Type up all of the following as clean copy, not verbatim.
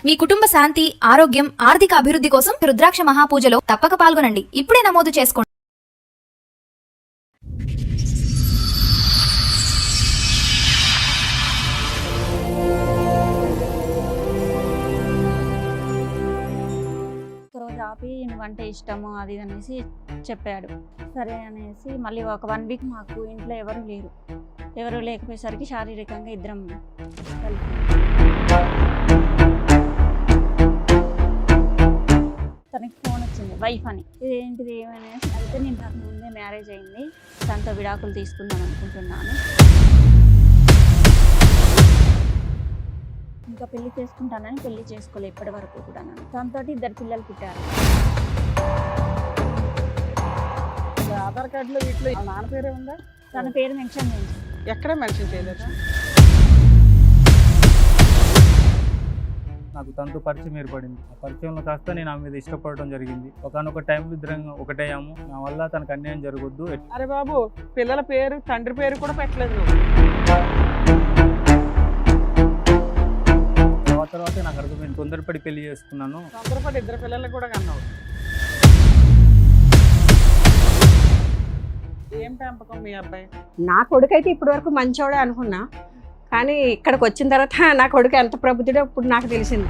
మీ కుటుంబ శాంతి, ఆరోగ్యం, ఆర్థిక అభివృద్ధి కోసం రుద్రాక్ష మహాపూజలో తప్పక పాల్గొనండి. ఇప్పుడే నమోదు చేసుకోండి. ఒకరోజు ఆపి నువ్వంటే ఇష్టము అది ఇది అనేసి చెప్పాడు. సరే అనేసి మళ్ళీ ఒక 1 వీక్ మాకు ఇంట్లో ఎవరు లేకపోయేసరికి శారీరకంగా ఇద్దరం కలిసి తనకి ఫోన్ వచ్చింది, వైఫ్ అని. ఇదేంటిది ఏమనేసి అయితే నేను నాకు ముందే మ్యారేజ్ అయింది, తనతో విడాకులు తీసుకుందాం అనుకుంటున్నాను, ఇంకా పెళ్లి చేసుకుంటానని పెళ్లి చేసుకోలే ఇప్పటి వరకు కూడా. తనతో 2 పిల్లలు పుట్టారు. ఆధార్ కార్డులో వీటిలో నాన్న పేరే ఉందా? తన పేరు మెన్షన్ చేయించి ఎక్కడ మెన్షన్ చేయలేదు. నాకు తనతో పరిచయం ఏర్పడింది. ఆ పరిచయంలో కాస్త నేను ఆమె మీద ఇష్టపడటం జరిగింది. ఒకనొక టైంలో ఇద్దరం ఒకటయ్యాము. నా వల్ల తనకు అన్యాయం జరగొద్దు. అరే బాబు, పిల్లల పేరు తండ్రి పేరు కూడా పెట్టలేదు నువ్వు. తర్వాత నాకు అర్థమైంది, తొందరపడి పెళ్లి చేసుకున్నాను. తొందరపడి 2 పిల్లలకు కూడా కన్నావు. ఏం పెంపకం మీ అబ్బాయి? నా కొడుకు అయితే ఇప్పటి వరకు మంచోడే అనుకున్నా, కానీ ఇక్కడికి వచ్చిన తర్వాత నా కొడుకు ఎంత ప్రబుద్ధుడో ఇప్పుడు నాకు తెలిసింది.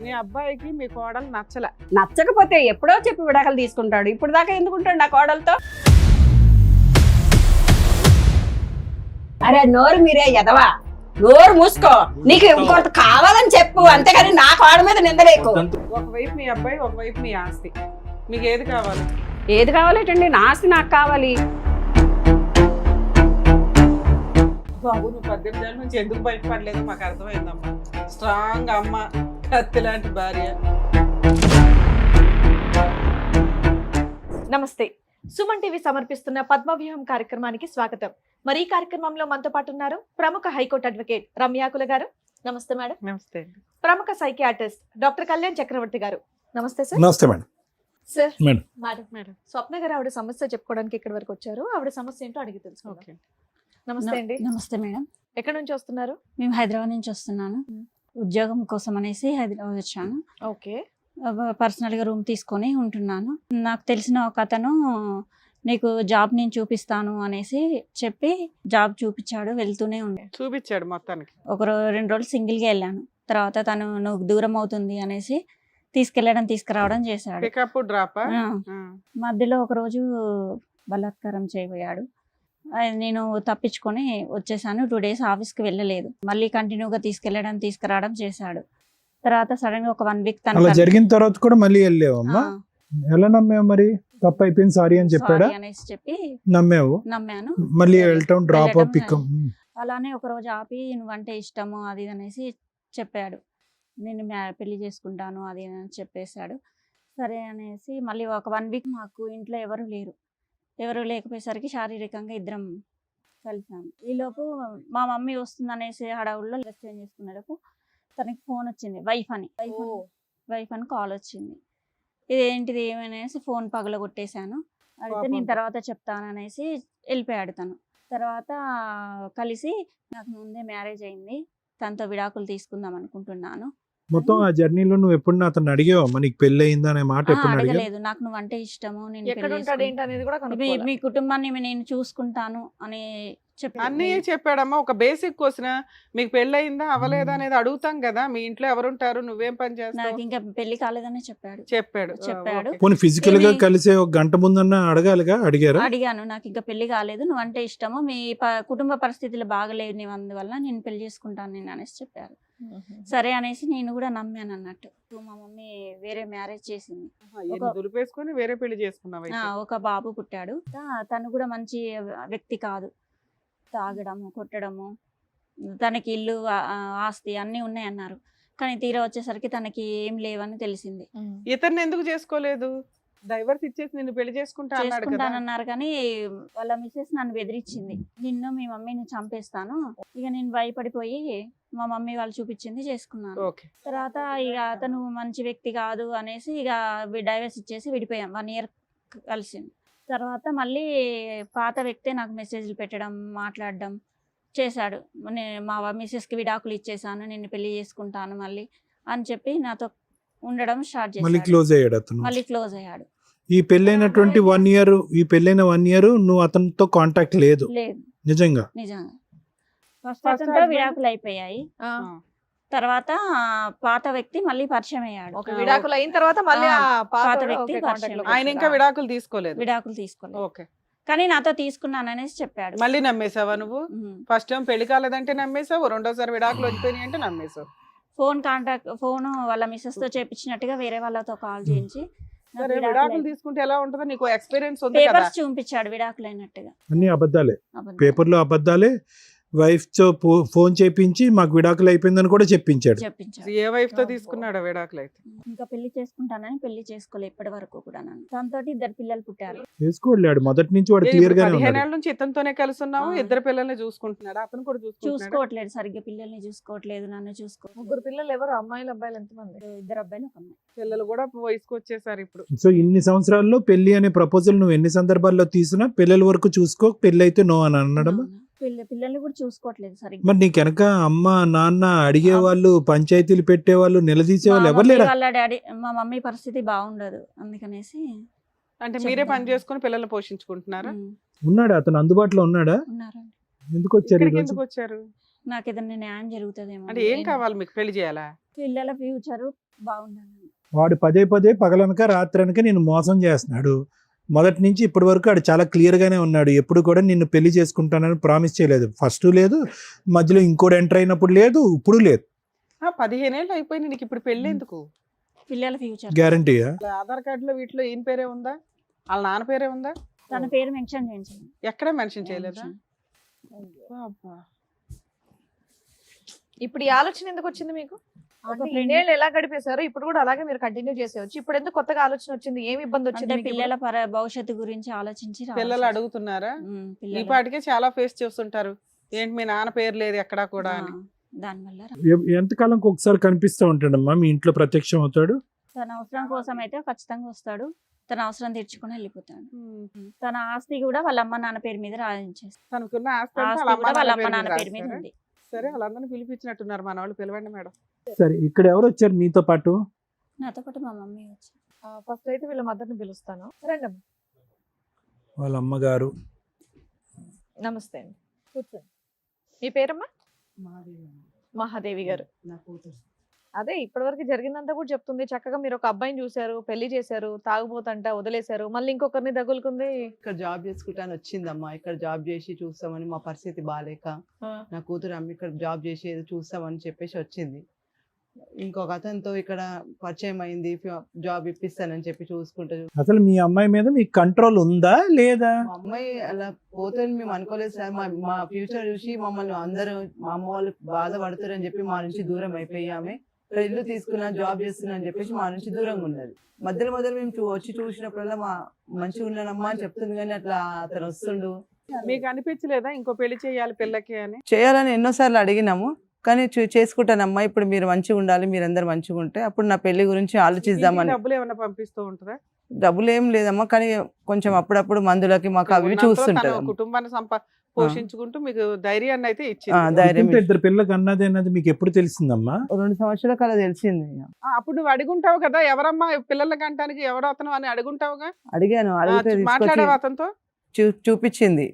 మీ అబ్బాయికి మీ కోడలు నచ్చలే. నచ్చకపోతే ఎప్పుడో చెప్పి విడాకులు తీసుకుంటాడు. ఇప్పుడు దాకా ఎందుకుంటాడు నా కోడలతో? అరే నోరు మీరే ఎదవా, నోరు మూసుకో. నీకు ఇంకొంత కావాలని చెప్పు, అంతేగాని నా కోడ మీద నిందలేకు. ఒకవైపు మీ అబ్బాయి, ఒకవైపు మీ ఆస్తి. మీకు ఏది కావాలి? ఏది కావాలేటండి? నా ఆస్తి నాకు కావాలి. బాబు, నువ్వు 18 ఏళ్ళ నుంచి ఎందుకు బయటపడలేదు మాకు అర్థమైందమ్మా. స్ట్రాంగ్ అమ్మ, కత్తి లాంటి భార్య. నమస్తే. సుమన్ టీవీ సమర్పిస్తున్న పద్మవ్యూహం కార్యక్రమానికి స్వాగతం. మరి ఈ కార్యక్రమంలో మనతో పాటు ఉన్నారు ప్రముఖ హైకోర్టు అడ్వకేట్ రమ్యాకుల గారు. నమస్తే మేడం. నమస్తే. ప్రముఖ సైకియాట్రిస్ట్ డాక్టర్ కళ్యాణ్ చక్రవర్తి గారు. నమస్తే సార్. నమస్తే మేడం. Sir madam. మేడం స్వప్న గారు ఆవిడ సమస్య చెప్పుకోవడానికి ఇక్కడి వరకు వచ్చారు. ఆవిడ సమస్య ఏంటో అడిగి తెలుసుకుందాం. నమస్తే అండి. నమస్తే మేడం. ఎక్కడి నుంచి వస్తున్నారు? మేము హైదరాబాద్ నుంచి వస్తున్నాను. ఉద్యోగం కోసం అనేసి హైదరాబాద్ వచ్చాను. ఓకే. పర్సనల్గా రూమ్ తీసుకొని ఉంటున్నాను. నాకు తెలిసిన ఒక అతను నీకు జాబ్ నేను చూపిస్తాను అనేసి చెప్పి జాబ్ చూపించాడు. వెళ్తూనే ఉండే చూపించాడు మొత్తానికి. 2 రోజులు సింగిల్గా వెళ్ళాను. తర్వాత తను నువ్వు దూరం అవుతుంది అనేసి తీసుకురావడం చేశాడు. Pickup drop. మధ్యలో ఒకరోజు బలాత్కారం చేయబోయాడు. నేను తప్పించుకొని వచ్చేసాను. 2 డేస్ ఆఫీస్కి వెళ్ళలేదు. మళ్ళీ కంటిన్యూగా తీసుకురావడం చేశాడు. తర్వాత సడన్ గా ఒక 1 వీక్ అలా జరిగిన తర్వాత కూడా మళ్ళీ వెళ్ళావమ్మా? ఎలా నమ్మావు మరి? తప్పు అయిపోయింది సారీ అని చెప్పాడా? అనేసి చెప్పి నమ్మాను. మళ్ళీ వెళ్ళటం డ్రాప్ పికప్. అలానే ఒక రోజు ఆపి నువ్వంటే ఇష్టము అది ఇది అనేసి చెప్పాడు. నేను పెళ్లి చేసుకుంటాను అది ఇది అని చెప్పేశాడు. సరే అనేసి మళ్ళీ ఒక 1 వీక్ మాకు ఇంట్లో ఎవరు లేకపోయేసరికి శారీరకంగా ఇద్దరం కలిసాము. ఈలోపు మా మమ్మీ వస్తుంది అనేసి హడావుల్లో డ్రెస్ చేంజ్ చేసుకునేలోపు తనకి ఫోన్ వచ్చింది, వైఫ్ అని కాల్ వచ్చింది. ఇదేంటిది ఏమనేసి ఫోన్ పగలగొట్టేశాను. అయితే నేను తర్వాత చెప్తాను అనేసి వెళ్ళిపోయాడు తను. తర్వాత కలిసి నాకు ముందే మ్యారేజ్ అయింది, తనతో విడాకులు తీసుకుందాం అనుకుంటున్నాను. మొత్తం ఆ జర్నీలో నువ్వు ఎప్పుడు అతను అడిగావా నీకు పెళ్లి అయిందా అనే మాట? ఎప్పుడు అడగలేదు. నాకు నువ్వంటే ఇష్టము, నేను మీ కుటుంబాన్ని నేను చూసుకుంటాను అని అన్నీ చెప్పాడమ్మా. ఒక బేసిక్ క్వశ్చన్, మీకు పెళ్లి అయిందా అవ్వలేదా అనేది అడుగుతాం కదా. మీ ఇంట్లో ఎవరుంటారు, నువ్వేం పని చేస్తావు? ఇంకా పెళ్లి కాలేదని చెప్పాడు. పోనీ ఫిజికల్ గా కలిసే 1 గంట ముందన్నా అడగాలిగా? అడిగాను. నాకు ఇంకా పెళ్లి కాలేదు, నువ్వంటే ఇష్టము, మీ కుటుంబ పరిస్థితులు బాగలేవు, అందువల్ల నేను పెళ్లి చేసుకుంటాను నేను అనేసి చెప్పారు. సరే అనేసి నేను కూడా నమ్మాను అన్నట్టు. మా మమ్మీ వేరే మ్యారేజ్ చేసింది. దులిపేసుకొని వేరే పెళ్లి చేసుకున్నావు. ఒక బాబు పుట్టాడు. తను కూడా మంచి వ్యక్తి కాదు. తాగడము, కొట్టడము, తనకి ఇల్లు ఆస్తి అన్నీ ఉన్నాయన్నారు. కానీ తీరా వచ్చేసరికి తనకి ఏం లేవని తెలిసింది. ఇతన్ని ఎందుకు చేసుకోలేదు? డైవర్స్ ఇచ్చేసి నిన్ను పెళ్లి చేసుకుంటానన్నారు. కానీ వాళ్ళ మిస్సెస్ నన్ను బెదిరించింది, నిన్ను మీ మమ్మీని చంపేస్తాను. ఇక నేను భయపడిపోయి మా మమ్మీ వాళ్ళు చూపించింది చేసుకున్నాను. తర్వాత ఇక అతను మంచి వ్యక్తి కాదు అనేసి ఇక డైవర్స్ ఇచ్చేసి విడిపోయాం. 1 ఇయర్ కలిసింది. తర్వాత మళ్ళీ పాత వ్యక్తే నాకు మెసేజ్లు పెట్టడం, మాట్లాడడం చేశాడు. మా మిస్సెస్కి విడాకులు ఇచ్చేసాను, నిన్ను పెళ్లి చేసుకుంటాను మళ్ళీ అని చెప్పి నాతో ఉండడం స్టార్ట్ మళ్ళీ చేశాడు. క్లోజ్ అయ్యాడు అతను. మళ్ళీ క్లోజ్ అయ్యాడు. ఈ పెళ్ళైనటువంటి 1 year, ఈ పెళ్ళైన 1 year నువ్వు అతనితో కాంటాక్ట్ లేదు లేదు నిజంగా? నిజంగా. ఫస్ట్ First అతనితో husband? విడాకులు అయిపోయాయి. ఆ, తర్వాత పాత వ్యక్తి మళ్ళీ పరిచయం అయ్యాడు. ఓకే, విడాకులు అయిన తర్వాత మళ్ళీ ఆ పాత పాత వ్యక్తి వ్యక్తి పరిచయం. ఆయన ఇంకా విడాకులు తీసుకోలేదు. విడాకులు తీసుకోలేదు, ఓకే. కానీ నాతో తీసుకున్నాననేసి చెప్పాడు. మళ్ళీ నమ్మేసావా నువ్వు? ఉమ్. ఫస్ట్ టైం పెళ్లి కాలేదంటే నమ్మేసావు, రెండోసారి విడాకులు వచ్చిపోయినాయి అంటే నమ్మేసావు. ఫోన్ వాళ్ళ మిస్సెస్ తో చేపించినట్టుగా వేరే వాళ్ళతో కాల్ చేయించి నాకు సరే, విడాకులు విడాకులు అయిపోయాయి. తీసుకుంటే ఎలా ఉంటుందో నీకు ఎక్స్పీరియన్స్ ఉంది కదా. పేపర్స్ చూపించాడు విడాకులు అయినట్టుగా. అన్ని అబద్ధాలే, అబద్ధం. పేపర్లో అబద్ధాలే. వైఫ్ తో ఫోన్ చేపించి మాకు విడాకులు అయిపోయిందని కూడా చెప్పించాడు. చెప్పించాడు. ఏ వైఫ్ తో తీసుకున్నాడు విడాకులు అయితే? ఇంకా పెళ్లి చేసుకుంటానని పెళ్లి చేసుకోలే ఇప్పటి వరకు కూడా. నన్ను తనతో 2 పిల్లలు పుట్టారు. చేసుకోలేడు మొదటి నుంచి, వాడు ఏ, క్లియర్ ఇప్పుడు గానే 15 ఉన్నాడు. ఏళ్ళ నుంచి ఇతనితోనే కలిసి ఉన్నావు, ఆ. 2 పిల్లల్ని చూసుకుంటున్నాడు, అతను కూడా చూసుకుంటున్నాడు. చూసుకోవట్లేదు సరిగ్గా, పిల్లల్ని చూసుకోవట్లేదు, నన్ను చూసుకోవట్లేదు. 3 పిల్లలు ఎవరు? అమ్మాయిలు అబ్బాయిలు ఎంతమంది? 2 అబ్బాయిలు 1 అమ్మాయి. పిల్లలు కూడా వయసుకు వచ్చేసారు ఇప్పుడు. సో ఇన్ని సంవత్సరాల్లో పెళ్లి అనే ప్రపోజల్ నువ్వు ఎన్ని సందర్భాల్లో తీసినా పిల్లల వరకు చూసుకో, పెళ్లి అయితే నో అని అనడం. పిల్లల్ని కూడా చూసుకోవట్లేదు సరిగ్గా. మరి నీకు వెనక అమ్మ నాన్న అడిగేవాళ్ళు, పంచాయతీలు పెట్టేవాళ్ళు, నిలదీసేవాళ్ళు ఎవరు లేరా? వాళ్ళ డాడీ, మా మమ్మీ పరిస్థితి బాగుండదు, అందుకనేసి అంటే మీరే పని చేసుకుని పిల్లల్ని పోషించుకుంటున్నారా? ఉన్నాడా అతను? అందుబాటులో ఉన్నాడా? ఉన్నారండి. ఎందుకు వచ్చారు ఇక్కడికి ఈరోజు? ఎందుకు వచ్చారు? నాకు ఏదైనా న్యాయం జరుగుతుందేమో. అంటే ఏం కావాలి మీకు? పెళ్లి చేయాలా? పిల్లల ఫ్యూచర్ బాగుండాలి. వాడు పదే పదే పగలనక రాత్రనక నేను మోసం చేస్తున్నాడు. మొదటి నుంచి ఇప్పటి వరకు వాడు చాలా క్లియర్ గానే ఉన్నాడు. ఎప్పుడు కూడా నిన్ను పెళ్లి చేసుకుంటానని ప్రామిస్ చేయలేదు. ఫస్ట్ లేదు, మధ్యలో ఇంకోటి ఎంటర్ అయినప్పుడు లేదు, ఇప్పుడు లేదు. 15 ఏళ్ళు అయిపోయింది, నీకు ఇప్పుడు పెళ్లి ఎందుకు? పిల్లల ఫ్యూచర్. గ్యారంటీయా? ఆధార్ కార్డులో వీటిలో ఈయన పేరే ఉందా, వాళ్ళ నాన్న పేరే ఉందా? తన పేరు మెన్షన్ చేయించండి. ఎక్కడ మెన్షన్ చేయలేదా? అబ్బా. ఇప్పుడు ఈ ఆలోచన ఎందుకు వచ్చింది మీకు? ఒక అంటే friend- ఇన్నేళ్ళు ఎలా గడిపేశారు, ఇప్పుడు కూడా అలాగే మీరు కంటిన్యూ చేసేవచ్చు. ఇప్పుడు ఎందుకు కొత్తగా ఆలోచన వచ్చింది? ఏమి ఇబ్బంది వచ్చింది అంటే మీకు పిల్లల భవిష్యత్తు గురించి ఆలోచించి పిల్లలు అడుగుతున్నారా? ఈ పిల్లలు పాటికే చాలా ఫేస్ చేస్తుంటారు, ఏంటి మీ నాన్న పేరు లేదు ఎక్కడా కూడా అని. దానివల్ల ఎంతకాలంకి ఒకసారి కనిపిస్తూ ఉంటాడమ్మా మీ ఇంట్లో, ప్రత్యక్షం అవుతాడు? తన అవసరం కోసం అయితే ఖచ్చితంగా వస్తాడు, తన అవసరం తీర్చుకుని వెళ్ళిపోతాడు. తన ఆస్తి కూడా వాళ్ళ అమ్మ నాన్న పేరు మీద రాయించేస్తాడు. తనకున్న ఆస్తి అంతా ఆస్తి వాళ్ళ కూడా వాళ్ళ అమ్మ అమ్మ నాన్న నాన్న పేరు పేరు మీద మీద ఉంది. సరే, వాళ్ళందరినీ పిలిపించినట్టున్నారు, మన వాళ్ళు పిలవండి మేడం. సరే, ఇక్కడ ఎవరు వచ్చారు నీతో పాటు? నాతో పాటు మా మమ్మీ వచ్చి. ఫస్ట్ అయితే వీళ్ళ మదర్ని పిలుస్తాను. రండి అమ్మ. వాళ్ళ అమ్మగారు. నమస్తే అండి, కూర్చోండి. మీ పేరమ్మా? మహాదేవి గారు. అదే ఇప్పటివరకు జరిగిందంతా కూడా చెప్తుంది. చక్కగా మీరు ఒక అబ్బాయిని చూశారు, పెళ్లి చేశారు, తాగుబోతంట వదిలేశారు, మళ్ళీ ఇంకొకరిని తగులుకుంది. ఇక్కడ జాబ్ చేసుకుంటాను వచ్చిందమ్మా. ఇక్కడ జాబ్ చేసి చూస్తామని, మా పరిస్థితి బాగాలేక నా కూతురు అమ్మ ఇక్కడ జాబ్ చేసి ఏదో చూస్తామని చెప్పేసి వచ్చింది. ఇంకొక అతనితో ఇక్కడ పరిచయం అయింది, జాబ్ ఇప్పిస్తానని చెప్పి చూసుకుంటూ. అసలు మీ అమ్మాయి మీద మీకు కంట్రోల్ ఉందా లేదా? మా అమ్మాయి అలా పోతుందని మేము అనుకోలేదు సార్. మా ఫ్యూచర్ చూసి మమ్మల్ని అందరూ, మా అమ్మ వాళ్ళు బాధపడతారని చెప్పి మా నుంచి దూరం అయిపోయామే. ఇక్కడ ఇల్లు తీసుకున్నా, జాబ్ చేస్తున్నా అని చెప్పేసి మా నుంచి దూరంగా ఉన్నది. మధ్యలో మేము వచ్చి చూసినప్పుడల్లా మా మంచిగా ఉన్నానమ్మా అని చెప్తుంది, కానీ అట్లా అతను వస్తుండు. మీకు అనిపించలేదా ఇంకో పెళ్లి చేయాలి పిల్లకి అని? చేయాలని ఎన్నోసార్లు అడిగినాము, కానీ చేసుకుంటానమ్మా, ఇప్పుడు మీరు మంచిగా ఉండాలి, మీరందరూ మంచిగా ఉంటే అప్పుడు నా పెళ్లి గురించి ఆలోచిద్దామని. డబ్బులు ఏమైనా పంపిస్తూ ఉంటుందా? డబ్బులు ఏం లేదమ్మా, కానీ కొంచెం అప్పుడప్పుడు మందులకి మాకు అవి ఉన్నంతలో చూస్తుంటారు. తన కుటుంబాన్ని పోషించుకుంటూ మీకు ధైర్యాన్ని అయితే ఇచ్చింది. ధైర్యం ఇంత ఇద్దరు పిల్లలకు అన్నది అన్నది మీకు ఎప్పుడు తెలిసిందమ్మా? 2 సంవత్సరాల కల తెలిసింది. అప్పుడు నువ్వు అడుగుంటావు కదా, ఎవరమ్మా పిల్లలకి అంటానికి ఎవరు అతను అని అడుగుంటావుగా. అడిగాను, అడిగితే తీసుకొచ్చి మాట్లాడావు అతనితో? చూపించింది.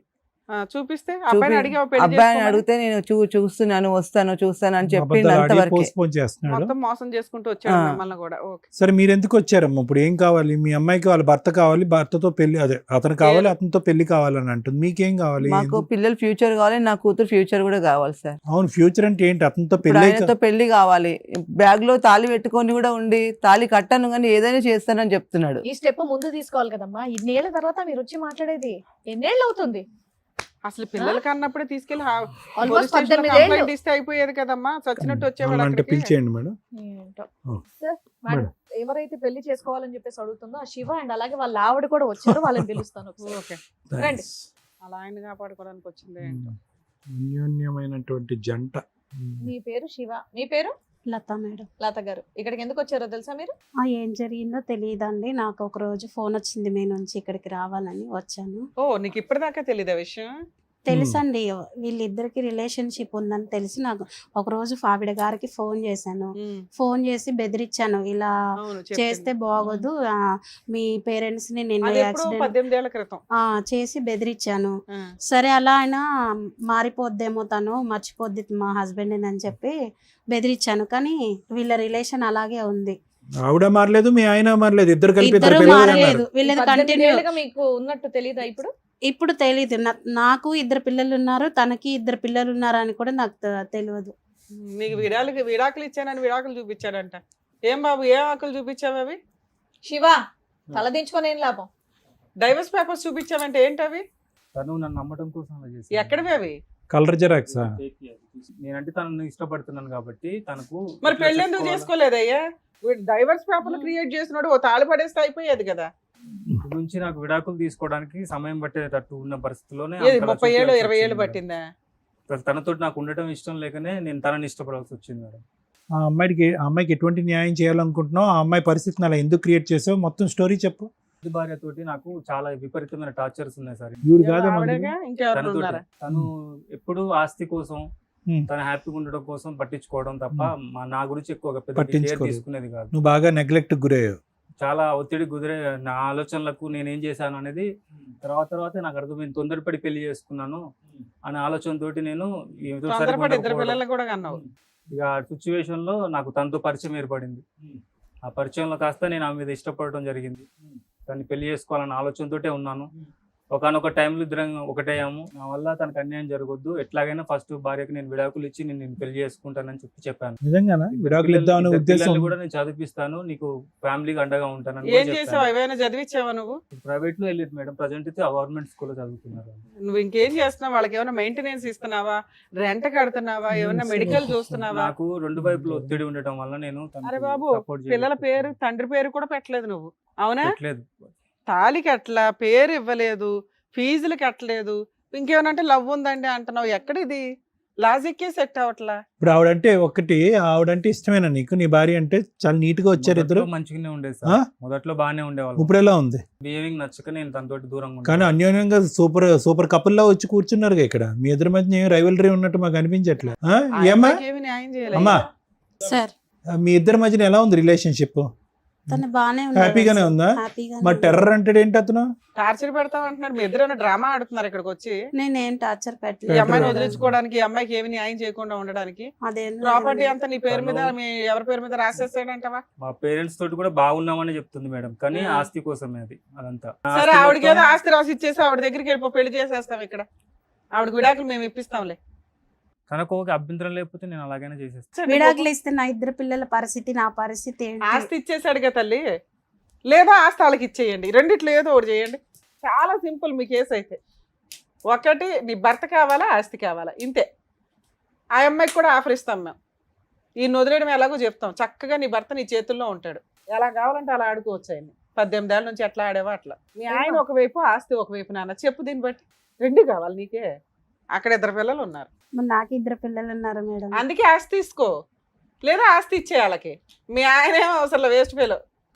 చూపిస్తే అబ్బాయిని అడిగావు పెళ్లి అబ్బాయిని చేసుకోమని? అడిగితే నేను చూస్తున్నాను, వస్తాను అని చెప్పిండు. అబద్ధాలు ఆడి అంతవరకు పోస్ట్పోన్ చేస్తున్నాడు. మొత్తం మోసం చేసుకుంటూ వచ్చాడు మిమ్మల్ని కూడా. ఓకే. సరే, మీరు ఎందుకు వచ్చారమ్మా? ఇప్పుడు ఏం కావాలి? మీ అమ్మాయికి వాళ్ళ భర్త కావాలి, భర్తతో పెళ్లి, అదే అతను కావాలి, అతనితో పెళ్లి కావాలని అంటుంది. మీకేం కావాలి? మాకు ఎందుకు? పిల్లల ఫ్యూచర్ కావాలి, నా కూతురు ఫ్యూచర్ కూడా కావాలి సార్. అవును, ఫ్యూచర్ అంటే ఏంటి? అతనితో ఇప్పుడు పెళ్లి ఆయనతో పెళ్లి కావాలి. బ్యాగ్ లో తాళి పెట్టుకొని కూడా ఉండి, తాళి కట్టాను కానీ ఏదైనా చేస్తానని చెప్తున్నాడు. ఈ స్టెప్ ముందు తీసుకోవాలి కదమ్మా. ఇన్నేళ్ల తర్వాత మీరు వచ్చి మాట్లాడేది ఎన్నేళ్ళు అవుతుంది? అసలు పిల్లలకి అన్నప్పుడే తీసుకెళ్లి Almost 18 ఏళ్ళు. కంప్లైంట్ ఇస్తే అయిపోయేది కదమ్మా, చచ్చినట్టు వచ్చేవాడు అంటే అక్కడికి. పిలిచేయండి మేడం. ఏంటో. ఓ. సార్, మేడం, ఎవరైతే పెళ్లి చేసుకోవాలని చెప్పేసి అడుగుతుందో ఆ శివ అండ్ అలాగే వాళ్ళ ఆవిడ కూడా వచ్చారు, వాళ్ళని పిలుస్తాను ఒకసారి. ఓకే. రండి. అలా ఆయన కాపాడుకోవడానికి వచ్చింది ఏంటో. అన్యోన్యమైనటువంటి జంట. మీ పేరు శివ, మీ పేరు? లత మేడం. లత గారు. ఇక్కడికి ఎందుకు వచ్చారో తెలుసా మీరు? ఏం జరిగిందో తెలియదండి. నాకు ఒక రోజు ఫోన్ వచ్చింది మీ నుంచి, ఇక్కడికి రావాలని వచ్చాను. ఓ, నీకు ఇప్పటిదాకా తెలీదా విషయం? తెలుసండి, వీళ్ళిద్దరికి రిలేషన్షిప్ ఉందని తెలిసి నాకు ఒకరోజు ఆవిడ గారికి ఫోన్ చేశాను. ఫోన్ చేసి బెదిరించాను, ఇలా అవును చేస్తే బాగోదు, మీ పేరెంట్స్ ని నిన్న అది ఎప్పుడు యాక్సిడెంట్ 18 ఏళ్ల క్రితం. చేసి బెదిరించాను. ఆ. సరే అలా అయినా మారిపోద్దేమో, తను మర్చిపోద్ది మా హస్బెండ్ అని చెప్పి బెదిరించాను. కానీ వీళ్ళ రిలేషన్ అలాగే ఉంది. ఆవిడ మారలేదు, మీ ఆయన మారలేదు, ఇద్దరు కలిపి ఇద్దరు ఇద్దరు పిల్లలు మారలేదు, అన్నారు. వీళ్ళది 18 కంటిన్యూ. ఏళ్ళుగా మీకు ఉన్నట్టు తెలీదా ఇప్పుడు? ఇప్పుడు తెలీదు, నాకు ఇద్దరు పిల్లలు ఉన్నారు, తనకి ఇద్దరు పిల్లలు ఉన్నారు అని కూడా నాకు తెలియదు. నీకు విడాకులు ఇచ్చానని విడాకులు చూపించాడంట. ఏం బాబు, ఏ ఆకులు చూపించావు అవి? శివ తలదించుకొని ఏం లాభం? డైవర్స్ పేపర్స్ చూపించావంటే ఏంటి అవి? తను నన్ను నమ్మటం కోసం అలా చేసింది. ఎక్కడివి అవి? Colour xerox. నేనంటే తనను ఇష్టపడుతున్నాను కాబట్టి తనకు మరి ఎట్లా పెళ్ళి ఎందుకు చెప్పుకోవాలో- చేసుకోలేదయ్యా? వీడు డైవర్స్ పేపర్లు క్రియేట్ చేసినాడు, ఓ తాళి పడేస్తే అయిపోయేది కదా. ఇప్పటి నుంచి నాకు విడాకులు తీసుకోవడానికి సమయం పట్టేటట్టు ఉన్న పరిస్థితిలోనే ఏది అంతలా 30 ఏళ్ళు చూపించాల్సి 20 ఏళ్ళు వచ్చింది పట్టిందా? మేడం. తనతో నాకు ఉండటం ఇష్టం లేకనే నేను తనని ఇష్టపడాల్సి వచ్చింది మేడం. ఆ అమ్మాయికి ఎటువంటి న్యాయం చేయాలనుకుంటున్నావు, ఆ అమ్మాయి పరిస్థితిని అలా ఎందుకు క్రియేట్ చేసావు, మొత్తం స్టోరీ చెప్పు. ఇది భార్యతోటి నాకు చాలా విపరీతమైన టార్చర్స్ ఉన్నాయి సార్. ఈవిడ కాదా ఆవిడగా ఇంకెవరు తనతోటి ఉన్నారా? తను ఎప్పుడు ఆస్తి కోసం Hmm. తన హ్యాపీగా ఉండడం కోసం పట్టించుకోవడం తప్ప నా గురించి ఎక్కువగా పెద్ద కేర్ పట్టించుకోలేదు. తీసుకునేది కాదు. నువ్వు బాగా నెగ్లెక్ట్ గురయ్యావు. చాలా ఒత్తిడి కుదిరే నా ఆలోచనలకు నేనేం చేశాను అనేది తర్వాత నాకు అర్థమైంది. తొందరపడి పెళ్లి చేసుకున్నాను అనే ఆలోచనతోటి నేను ఏదో సరిగ్గా తొందరపడి ఇద్దరు ఉండకపోవడం. పిల్లలు కూడా కన్నావు. ఇక ఆ సిచ్యువేషన్ లో నాకు తనతో పరిచయం ఏర్పడింది. ఆ పరిచయంలో కాస్త నేను ఆమె మీద ఇష్టపడటం జరిగింది. తను పెళ్లి చేసుకోవాలన్న ఆలోచనతోటే ఉన్నాను. ఒకనొక టైంలో ఇద్దరం ఒకటేయాము. నా వల్ల తనకు అన్యాయం జరగొద్దు, ఎట్లాగైనా ఫస్ట్ భార్యకి నేను విడాకులు ఇచ్చి నేను పెళ్లి చేసుకుంటానని చెప్పాను. నిజంగానా విడాకులు ఇద్దామనే ఇద్దరు ఉద్దేశం? పిల్లల్ని కూడా నేను చదివిస్తాను, నీకు ఫ్యామిలీకి అండగా ఉంటానని ఏం చేసావు? ఏమైనా చదివించావా నువ్వు? ప్రైవేట్ లో వెళ్ళేది మేడం. ప్రజెంట్ అయితే గవర్నమెంట్ స్కూల్లో చదువుతున్నారు. నువ్వు ఇంకేం చేస్తున్నావు? వాళ్ళకి ఏమైనా మెయింటెనెన్స్ ఇస్తున్నావా? రెంట్ కడుతున్నావా? ఏమైనా మెడికల్ చూస్తున్నావా? నాకు రెండు వైపులు ఒత్తిడి ఉండటం వల్ల నేను తనకు అరే బాబు, support పిల్లల చేయలేకపోతున్నాను. పేరు తండ్రి పేరు కూడా పెట్టలేదు నువ్వు, అవునా? పెట్టలేదు. తాళి కట్టలా, పేరు ఇవ్వలేదు, ఫీజులు కట్టలేదు, ఇంకేమనంటే లవ్ ఉందండి అంటున్నావు. ఎక్కడిది లాజిక్కే సెట్ అవట్లా. ఇప్పుడు ఆవిడంటే ఇష్టమేనా నీకు? నీ భార్య అంటే చాలా నీట్ గా వచ్చారు ఇద్దరు. మొదట్లో మంచిగానే ఉండేది ఆ? సార్, మొదట్లో బాగానే ఉండేవాళ్ళు. ఇప్పుడు ఎలా ఉంది? బిహేవింగ్ నచ్చక నేను తనతోటి దూరంగా కానీ ఉంటాను. అన్యోన్యంగా సూపర్ కపుల్ లా వచ్చి కూర్చున్నారుగా ఇక్కడ. మీ ఇద్దరి మధ్య ఏం రైవలరీ ఉన్నట్టు మాకు అనిపించట్లే. ఆ ఏమ్మా అమ్మాయికి ఏమీ న్యాయం చేయలేదు. అమ్మా, సార్ మీ ఇద్దరి మధ్యన ఎలా ఉంది రిలేషన్షిప్? తను బానే హ్యాపీగానే ఉందా? మరి టెర్రర్ అంటే ఏంటి అతను? టార్చర్ పెడతావు అంటున్నాడు. మీ ఇద్దరు డ్రామా ఆడుతున్నారు ఇక్కడికి వచ్చి. నేనేం టార్చర్ ఈ పెట్టలేదు. అమ్మాయిని వదిలించుకోవడానికి, ఈ అమ్మాయికి ఏమి న్యాయం చేయకుండా ఉండడానికి. అదేం ప్రాపర్టీ అంతా నీ పేరు మీద, మీ ఎవరి పేరు మీద రాసేస్తాడంటవా? మా పేరెంట్స్ తోటి కూడా బాగున్నామని చెప్తుంది మేడం, కానీ ఆ. ఆస్తి కోసమే అది అదంతా. సరే, ఆస్తి ఆవిడకి ఏదో మొత్తం- ఆస్తి రాసి ఇచ్చేసి ఆవిడ దగ్గరికి వెళ్ళిపో, పెళ్లి చేసేస్తాం ఇక్కడ. ఆవిడకి విడాకులు మేము ఇప్పిస్తాంలే. తనకు ఒక అభ్యంతరం లేకపోతే నేను అలాగైనా చేసేస్తాను. విడాకులు ఇస్తే నా ఇద్దరు పిల్లల పరిస్థితి, నా పరిస్థితి ఏంటి? ఆస్తి ఇచ్చేసాడుగా తల్లి, లేదా ఆస్తి వాళ్ళకి ఇచ్చేయండి. రెండిట్లో ఏదో ఒకటి చేయండి. చాలా సింపుల్ మీ కేసు అయితే. ఒకటి, నీ భర్త కావాలా, ఆస్తి కావాలా, ఇంతే. ఆ అమ్మాయికి కూడా ఆఫర్ ఇస్తాం మేము. ఈ వదిలేయడం ఎలాగో చెప్తాం. చక్కగా నీ భర్త నీ చేతుల్లో ఉంటాడు, ఎలా కావాలంటే అలా ఆడుకోవచ్చు. ఆయన 18 ఏళ్ళ నుంచి ఎట్లా ఆడేవా అట్లా. మీ ఆయన ఒకవైపు, ఆస్తి ఒకవైపు. నాన్న చెప్పు, దీన్ని బట్టి రెండు కావాలి నీకే. అక్కడ ఇద్దరు పిల్లలు ఉన్నారు, మరి నాకు ఇద్దరు పిల్లలు ఉన్నారు మేడం. అందుకే ఆస్తి తీసుకో, లేదా ఆస్తి ఇచ్చే వాళ్ళకి. మీ ఆయన ఏమో అసలు వేస్ట్ ఫెలో.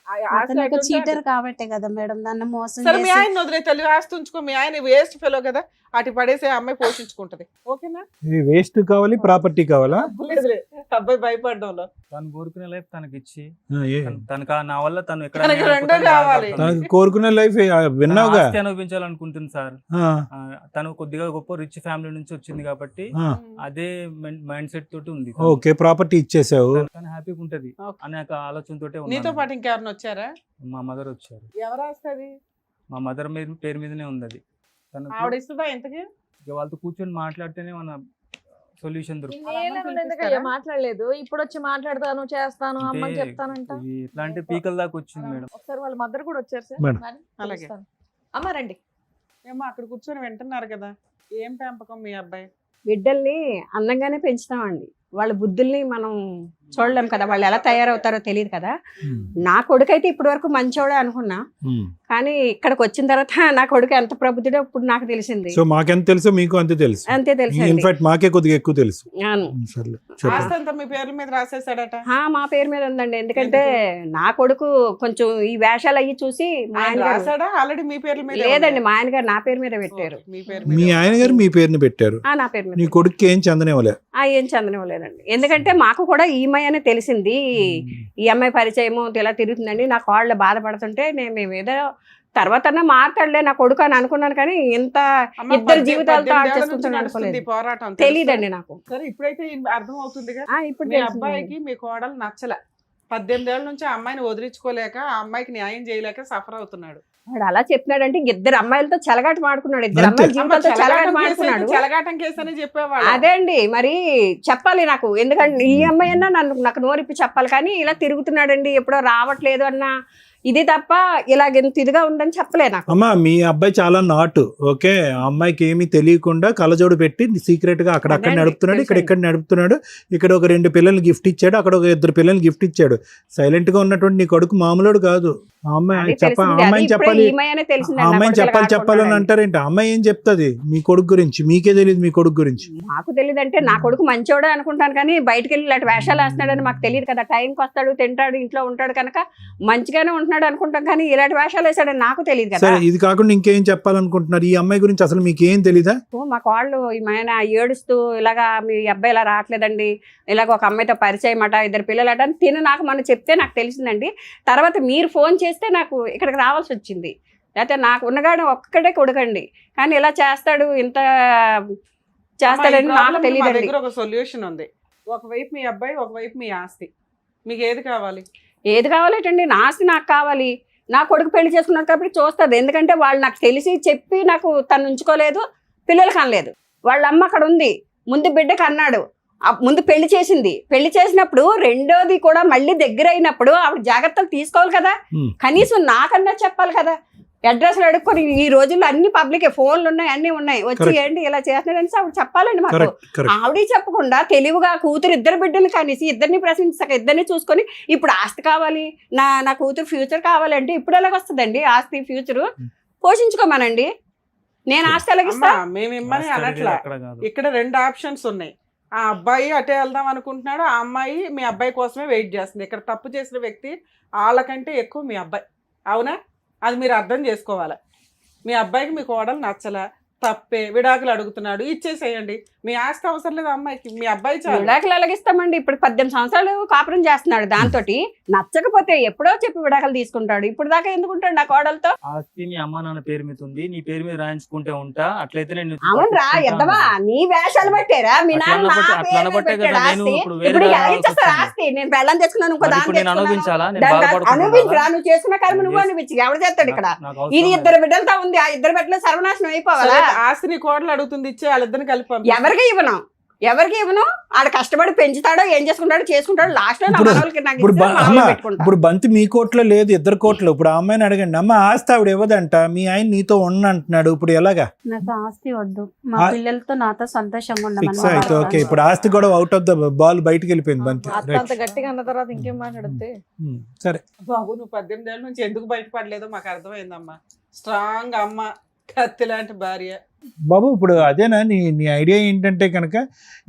అతను ఒక చీటర్ కాబట్టే కదా మేడం నన్ను మోసం సరే, మీ చేసి. ఆయన వదిలే తల్లి, ఆస్తి ఉంచుకో. మీ ఆయన వేస్ట్ ఫెలో కదా, అటు పడేసే అమ్మాయి పోషించుకుంటది. ఓకేనా? వేస్ట్ కావాలి, ప్రాపర్టీ కావాలా? లేదులే, అబ్బాయి భయపడ్డంలో. తను కోరుకునే లైఫ్ తనకి ఇచ్చి ఏ? తనకు నా వల్ల తను ఎక్కడ తనకి నేను రెండో అయిపోతానో కావాలి. బాధపడుతుంది. తనకు కోరుకునే లైఫ్ విన్నావుగా. ఆస్తి అనుభవించాలనుకుంటుంది సార్. ఆ, తను కొద్దిగా గొప్ప రిచ్ ఫ్యామిలీ నుంచి వచ్చింది కాబట్టి ఆ. అదే మైండ్ సెట్ తోటి ఉంది. ఓకే, ప్రాపర్టీ ఇచ్చేసావు. తను హ్యాపీగా ఉంటది ఓకే. అనే ఒక ఆలోచనతోటే నీతో ఉన్నాను. పాటు ఇంకెవరిని వచ్చారా? మా మదర్ వచ్చారు. ఎవరు వస్తుంది? మా మదర్ పేరు మీదనే ఉంది అది. తనకు ఆవిడ ఇస్తుందా ఇంతకి? ఇక వాళ్ళతో కూర్చొని మాట్లాడితేనే మన సొల్యూషన్ దొరుకుతుంది. ఇన్నేళ్ళ ఎందుకయ్యా మాట్లాడలేదు? ఇప్పుడు వచ్చి మాట్లాడతాను, చేస్తాను, అమ్మకి అంటే చెప్తానంట. ఇది ఎట్లా అంటే పీకల దాకా వచ్చింది మేడం. ఒకసారి వాళ్ళ మదర్ కూడా వచ్చారు సార్. మేడం. రండి, అలాగే. పిలుస్తాను. అమ్మ రండి. ఏమో అక్కడ కూర్చొని వింటున్నారు కదా. ఏం పెంపకం మీ అబ్బాయి? బిడ్డల్ని అందంగానే పెంచుతామండి. వాళ్ళ బుద్ధుల్ని మనం చూడలేం కదా, వాళ్ళు ఎలా తయారవుతారో తెలియదు కదా. నా కొడుకు అయితే ఇప్పటి వరకు మంచోడే అనుకున్నా, కానీ ఇక్కడికి వచ్చిన తర్వాత నా కొడుకు ఎంత ప్రబుద్ధుడో ఇప్పుడు నాకు తెలిసింది. సో మాకెంత తెలుసో మీకు అంతే తెలుసు. అంతే తెలుసు. ఇన్ఫాక్ట్ మాకే కొద్దిగా ఎక్కువ తెలుసు. అవును. సర్లే, ఆస్తి అంతా మీ పేర్ల మీద రాసేసాడట. మా పేరు మీద ఉందండి. ఎందుకంటే నా కొడుకు కొంచెం ఈ వేషాలు అయ్యి చూసి మా ఆయన ఆయన గారు రాసాడా ఆల్రెడీ మీ పేర్ల మీద? లేదండి, మా ఆయన గారు నా పేరు మీద పెట్టారు. మీ పేరు మీ మీద ఆయన గారు మీ పేరుని పెట్టారు, నా పేరు మీద. నీ కొడుకు ఏం చందనేవలే. ఏం చందనివ్వలేదండి. ఎందుకంటే మాకు కూడా ఈమె అని తెలిసింది, ఈ అమ్మాయి పరిచయము ఇలా తిరుగుతుందండి. నా కాళ్ళు బాధపడుతుంటే మేము ఏదో తర్వాత మారుతాడులే నా కొడుకు అని అనుకున్నాను, కానీ ఇంత ఇద్దరు జీవితాలతో ఆడుకుంటున్నాను అనుకోలేదు. పోరాటం తెలియదండి నాకు. సరే, ఇప్పుడైతే అర్థం అవుతుందిగా. ఇప్పుడు మీ అబ్బాయికి మీ కోడలు నచ్చలే, 18 ఏళ్ల నుంచి ఆ అమ్మాయిని వదిలించుకోలేక, ఆ అమ్మాయికి న్యాయం చేయలేక సఫర్ అవుతున్నాడు. వాడు అలా చెప్పినాడంటే ఇద్దరు అమ్మాయిలతో చెలగాట మాడుకున్నాడు, ఇద్దరు అమ్మాయిల జీవితాలతో చెలగాట మాడుకున్నాడు. చెలగాటం కేసు అని చెప్పేవాడు. అదే అండి, మరి చెప్పాలి నాకు, ఎందుకంటే ఈ అమ్మాయి అన్నా నాకు నోరిప్పి చెప్పాలి, కానీ ఇలా తిరుగుతున్నాడండి ఎప్పుడో రావట్లేదు అన్న ఇది తప్ప ఇలాగెంత ఇదిగా ఉందని చెప్పలే నాకు. అమ్మా మీ అబ్బాయి చాలా నాటు, ఓకే, ఆ అమ్మాయికి ఏమీ తెలియకుండా కలజోడు పెట్టి సీక్రెట్ గా అక్కడక్కడ అదే నడుపుతున్నాడు, తెలుసండి. ఇక్కడ నడుపుతున్నాడు, ఇక్కడ ఒక 2 పిల్లల్ని గిఫ్ట్ ఇచ్చాడు, అక్కడ ఒక 2 పిల్లల్ని గిఫ్ట్ ఇచ్చాడు. సైలెంట్ గా ఉన్నటువంటి నీ కొడుకు మామూలుడు కాదు. ఆ అది అమ్మాయిని తెలిసింది. అది చెప్పాలి, ఇప్పుడే ఈమె అనే తెలిసింది. ఆ అమ్మాయిని చెప్పాలని అంటారేంటి? ఆ అమ్మాయి ఏం చెప్తుంది మీ కొడుకు గురించి? మీకే తెలియదు మీ కొడుకు గురించి. మాకు తెలియదు అంటే నా కొడుకు మంచోడే అనుకుంటాను, కానీ బయటకు వెళ్ళి ఇలాంటి వేషాలు వేస్తున్నాడని మాకు తెలియదు కదా. టైంకి వస్తాడు, తింటాడు, ఇంట్లో ఉంటాడు కనుక మంచిగానే ఉంటున్నాడు అనుకుంటాం, కానీ ఇలాంటి వేషాలు వేసాడని నాకు తెలియదు కదా. సరే, ఇది కాకుండా ఇంకేం చెప్పాలనుకుంటున్నారు? ఈ అమ్మాయి గురించి అసలు మీకు ఏం తెలీదా? మాకు వాళ్ళు ఆయన ఏడుస్తూ ఇలాగా మీ అబ్బాయి ఇలా రావట్లేదండి, ఇలాగ ఒక అమ్మాయితో పరిచయం అట, 2 పిల్లలట అని తిను నాకు మనం చెప్తే నాకు తెలిసిందండి. తర్వాత మీరు ఫోన్ చేస్తే నాకు ఇక్కడికి రావాల్సి వచ్చింది. లేకపోతే నాకు ఉన్నగాడు ఒక్కడే కొడుకండి, కానీ ఇలా చేస్తాడు, ఇంత చేస్తాడని నాకు తెలియదండి. దగ్గర ఒక సొల్యూషన్ ఉంది. ఒకవైపు మీ అబ్బాయి, ఒకవైపు మీ ఆస్తి. మీకు ఏది కావాలి? ఏది కావాలేటండి? నా ఆస్తి నాకు కావాలి. నా కొడుకు పెళ్లి చేసుకున్నాడు కాబట్టి చూస్తుంది. ఎందుకంటే వాళ్ళు నాకు తెలిసి చెప్పి నాకు తను ఉంచుకోలేదు, పిల్లలకి అనలేదు. వాళ్ళ అమ్మ అక్కడ ఉంది, ముందు బిడ్డకు అన్నాడు, ముందు పెళ్లి చేసింది. పెళ్లి చేసినప్పుడు రెండోది కూడా మళ్ళీ దగ్గర అయినప్పుడు ఆవిడ జాగ్రత్తలు తీసుకోవాలి కదా, కనీసం నాకన్నా చెప్పాలి కదా. అడ్రస్లు అడుక్కొని ఈ రోజుల్లో అన్ని పబ్లిక్ ఫోన్లు ఉన్నాయి, అన్ని ఉన్నాయి, వచ్చి ఏంటి ఇలా చేస్తున్నాడని ఆవిడ చెప్పాలండి మాకు. ఆవిడ చెప్పకుండా తెలివిగా కూతురు 2 బిడ్డలు కనేసి ఇద్దరిని ప్రశ్నించక ఇద్దరిని చూసుకొని ఇప్పుడు ఆస్తి కావాలి, నా కూతురు ఫ్యూచర్ కావాలంటే ఇప్పుడు ఎలాగొస్తుందండి ఆస్తి ఫ్యూచర్? పోషించుకోమనండి, నేను ఆస్తి ఎలాగిస్తా? మేము ఇమ్మని అనట్లా. ఇక్కడ 2 ఆప్షన్స్ ఉన్నాయి. ఆ అబ్బాయి అటే వెళ్దాం అనుకుంటున్నాడు, ఆ అమ్మాయి మీ అబ్బాయి కోసమే వెయిట్ చేస్తుంది. ఇక్కడ తప్పు చేసిన వ్యక్తి వాళ్ళకంటే ఎక్కువ మీ అబ్బాయి, అవునా? అది మీరు అర్థం చేసుకోవాలి. మీ అబ్బాయికి మీ కోడలు నచ్చలా, తప్పే, విడాకులు అడుగుతున్నాడు, ఇచ్చేసేయండి. మీ ఆస్తి అవసరం లేదు అమ్మాయికి, మీ అబ్బాయి చాలు. విడాకులు ఎలాగిస్తామండి? ఇప్పుడు 18 సంవత్సరాలు కాపురం చేస్తున్నాడు, దాంతో నచ్చకపోతే ఎప్పుడో చెప్పి విడాకులు తీసుకుంటాడు. ఇప్పుడు దాకా ఎందుకుంటాడు నా కోడలతో? ఆస్తి మీ అమ్మ నాన్న పేరు మీద ఉంది, నీ పేరు మీద రాయించుకుంటే ఉంటా, అట్లయితే నేను అవునరా ఎద్దవా, నీ వేషాలు పట్టారా? మీ నాన్న నా పేరు మీద పెట్టాడు ఆస్తి. ఇప్పుడు ఎలా ఇచ్చేస్తారు ఆస్తి? నేను పెళ్ళం తెచ్చుకున్నాను, ఇంకో దాన్ని అనుభవించాలా? అనుభవించరా? నువ్వు చేసుకున్న కర్మ నువ్వు అనిపించి ఎవరు చేస్తాడు ఇక్కడ? ఇది 2 బిడ్డలతో ఉంది, ఆ 2 బిడ్డలు సర్వనాశనం అయిపోవాలా? ఆస్తిని కోడలు అడుగుతుంది, ఇచ్చే వాళ్ళిద్దరిని కలిపి ఎవరికి ఇవ్వను. ఆడ కష్టపడి పెంచుతాడో ఏం చేసుకుంటాడో లాస్ట్ లో ఇప్పుడు బంతి మీ కోట్లో లేదు, 2 కోట్లు. ఇప్పుడు ఆ అమ్మాయిని అడగండి, అమ్మ ఆస్తి ఆవిడ ఇవ్వదంట, మీ ఆయన నీతో అంటున్నాడు, ఇప్పుడు ఎలాగా? నాకు ఆస్తి వద్దు, మా పిల్లలతో నాతో సంతోషంగా ఫిక్స్ అయితే ఓకే. ఇప్పుడు ఆస్తి కూడా అవుట్ ఆఫ్ ద బాల్ బయటకు వెళ్ళిపోయింది బంతి. అంత గట్టిగా అన్న తర్వాత ఇంకేం మాట్లాడితే? సరే బాబు, నువ్వు 18 ఏళ్ళ నుంచి ఎందుకు బయటపడలేదో మాకు అర్థమైందమ్మా. స్ట్రాంగ్ అమ్మ, కత్తి లాంటి భార్య. బాబు, ఇప్పుడు అదేనా నీ ఐడియా ఏంటంటే కనుక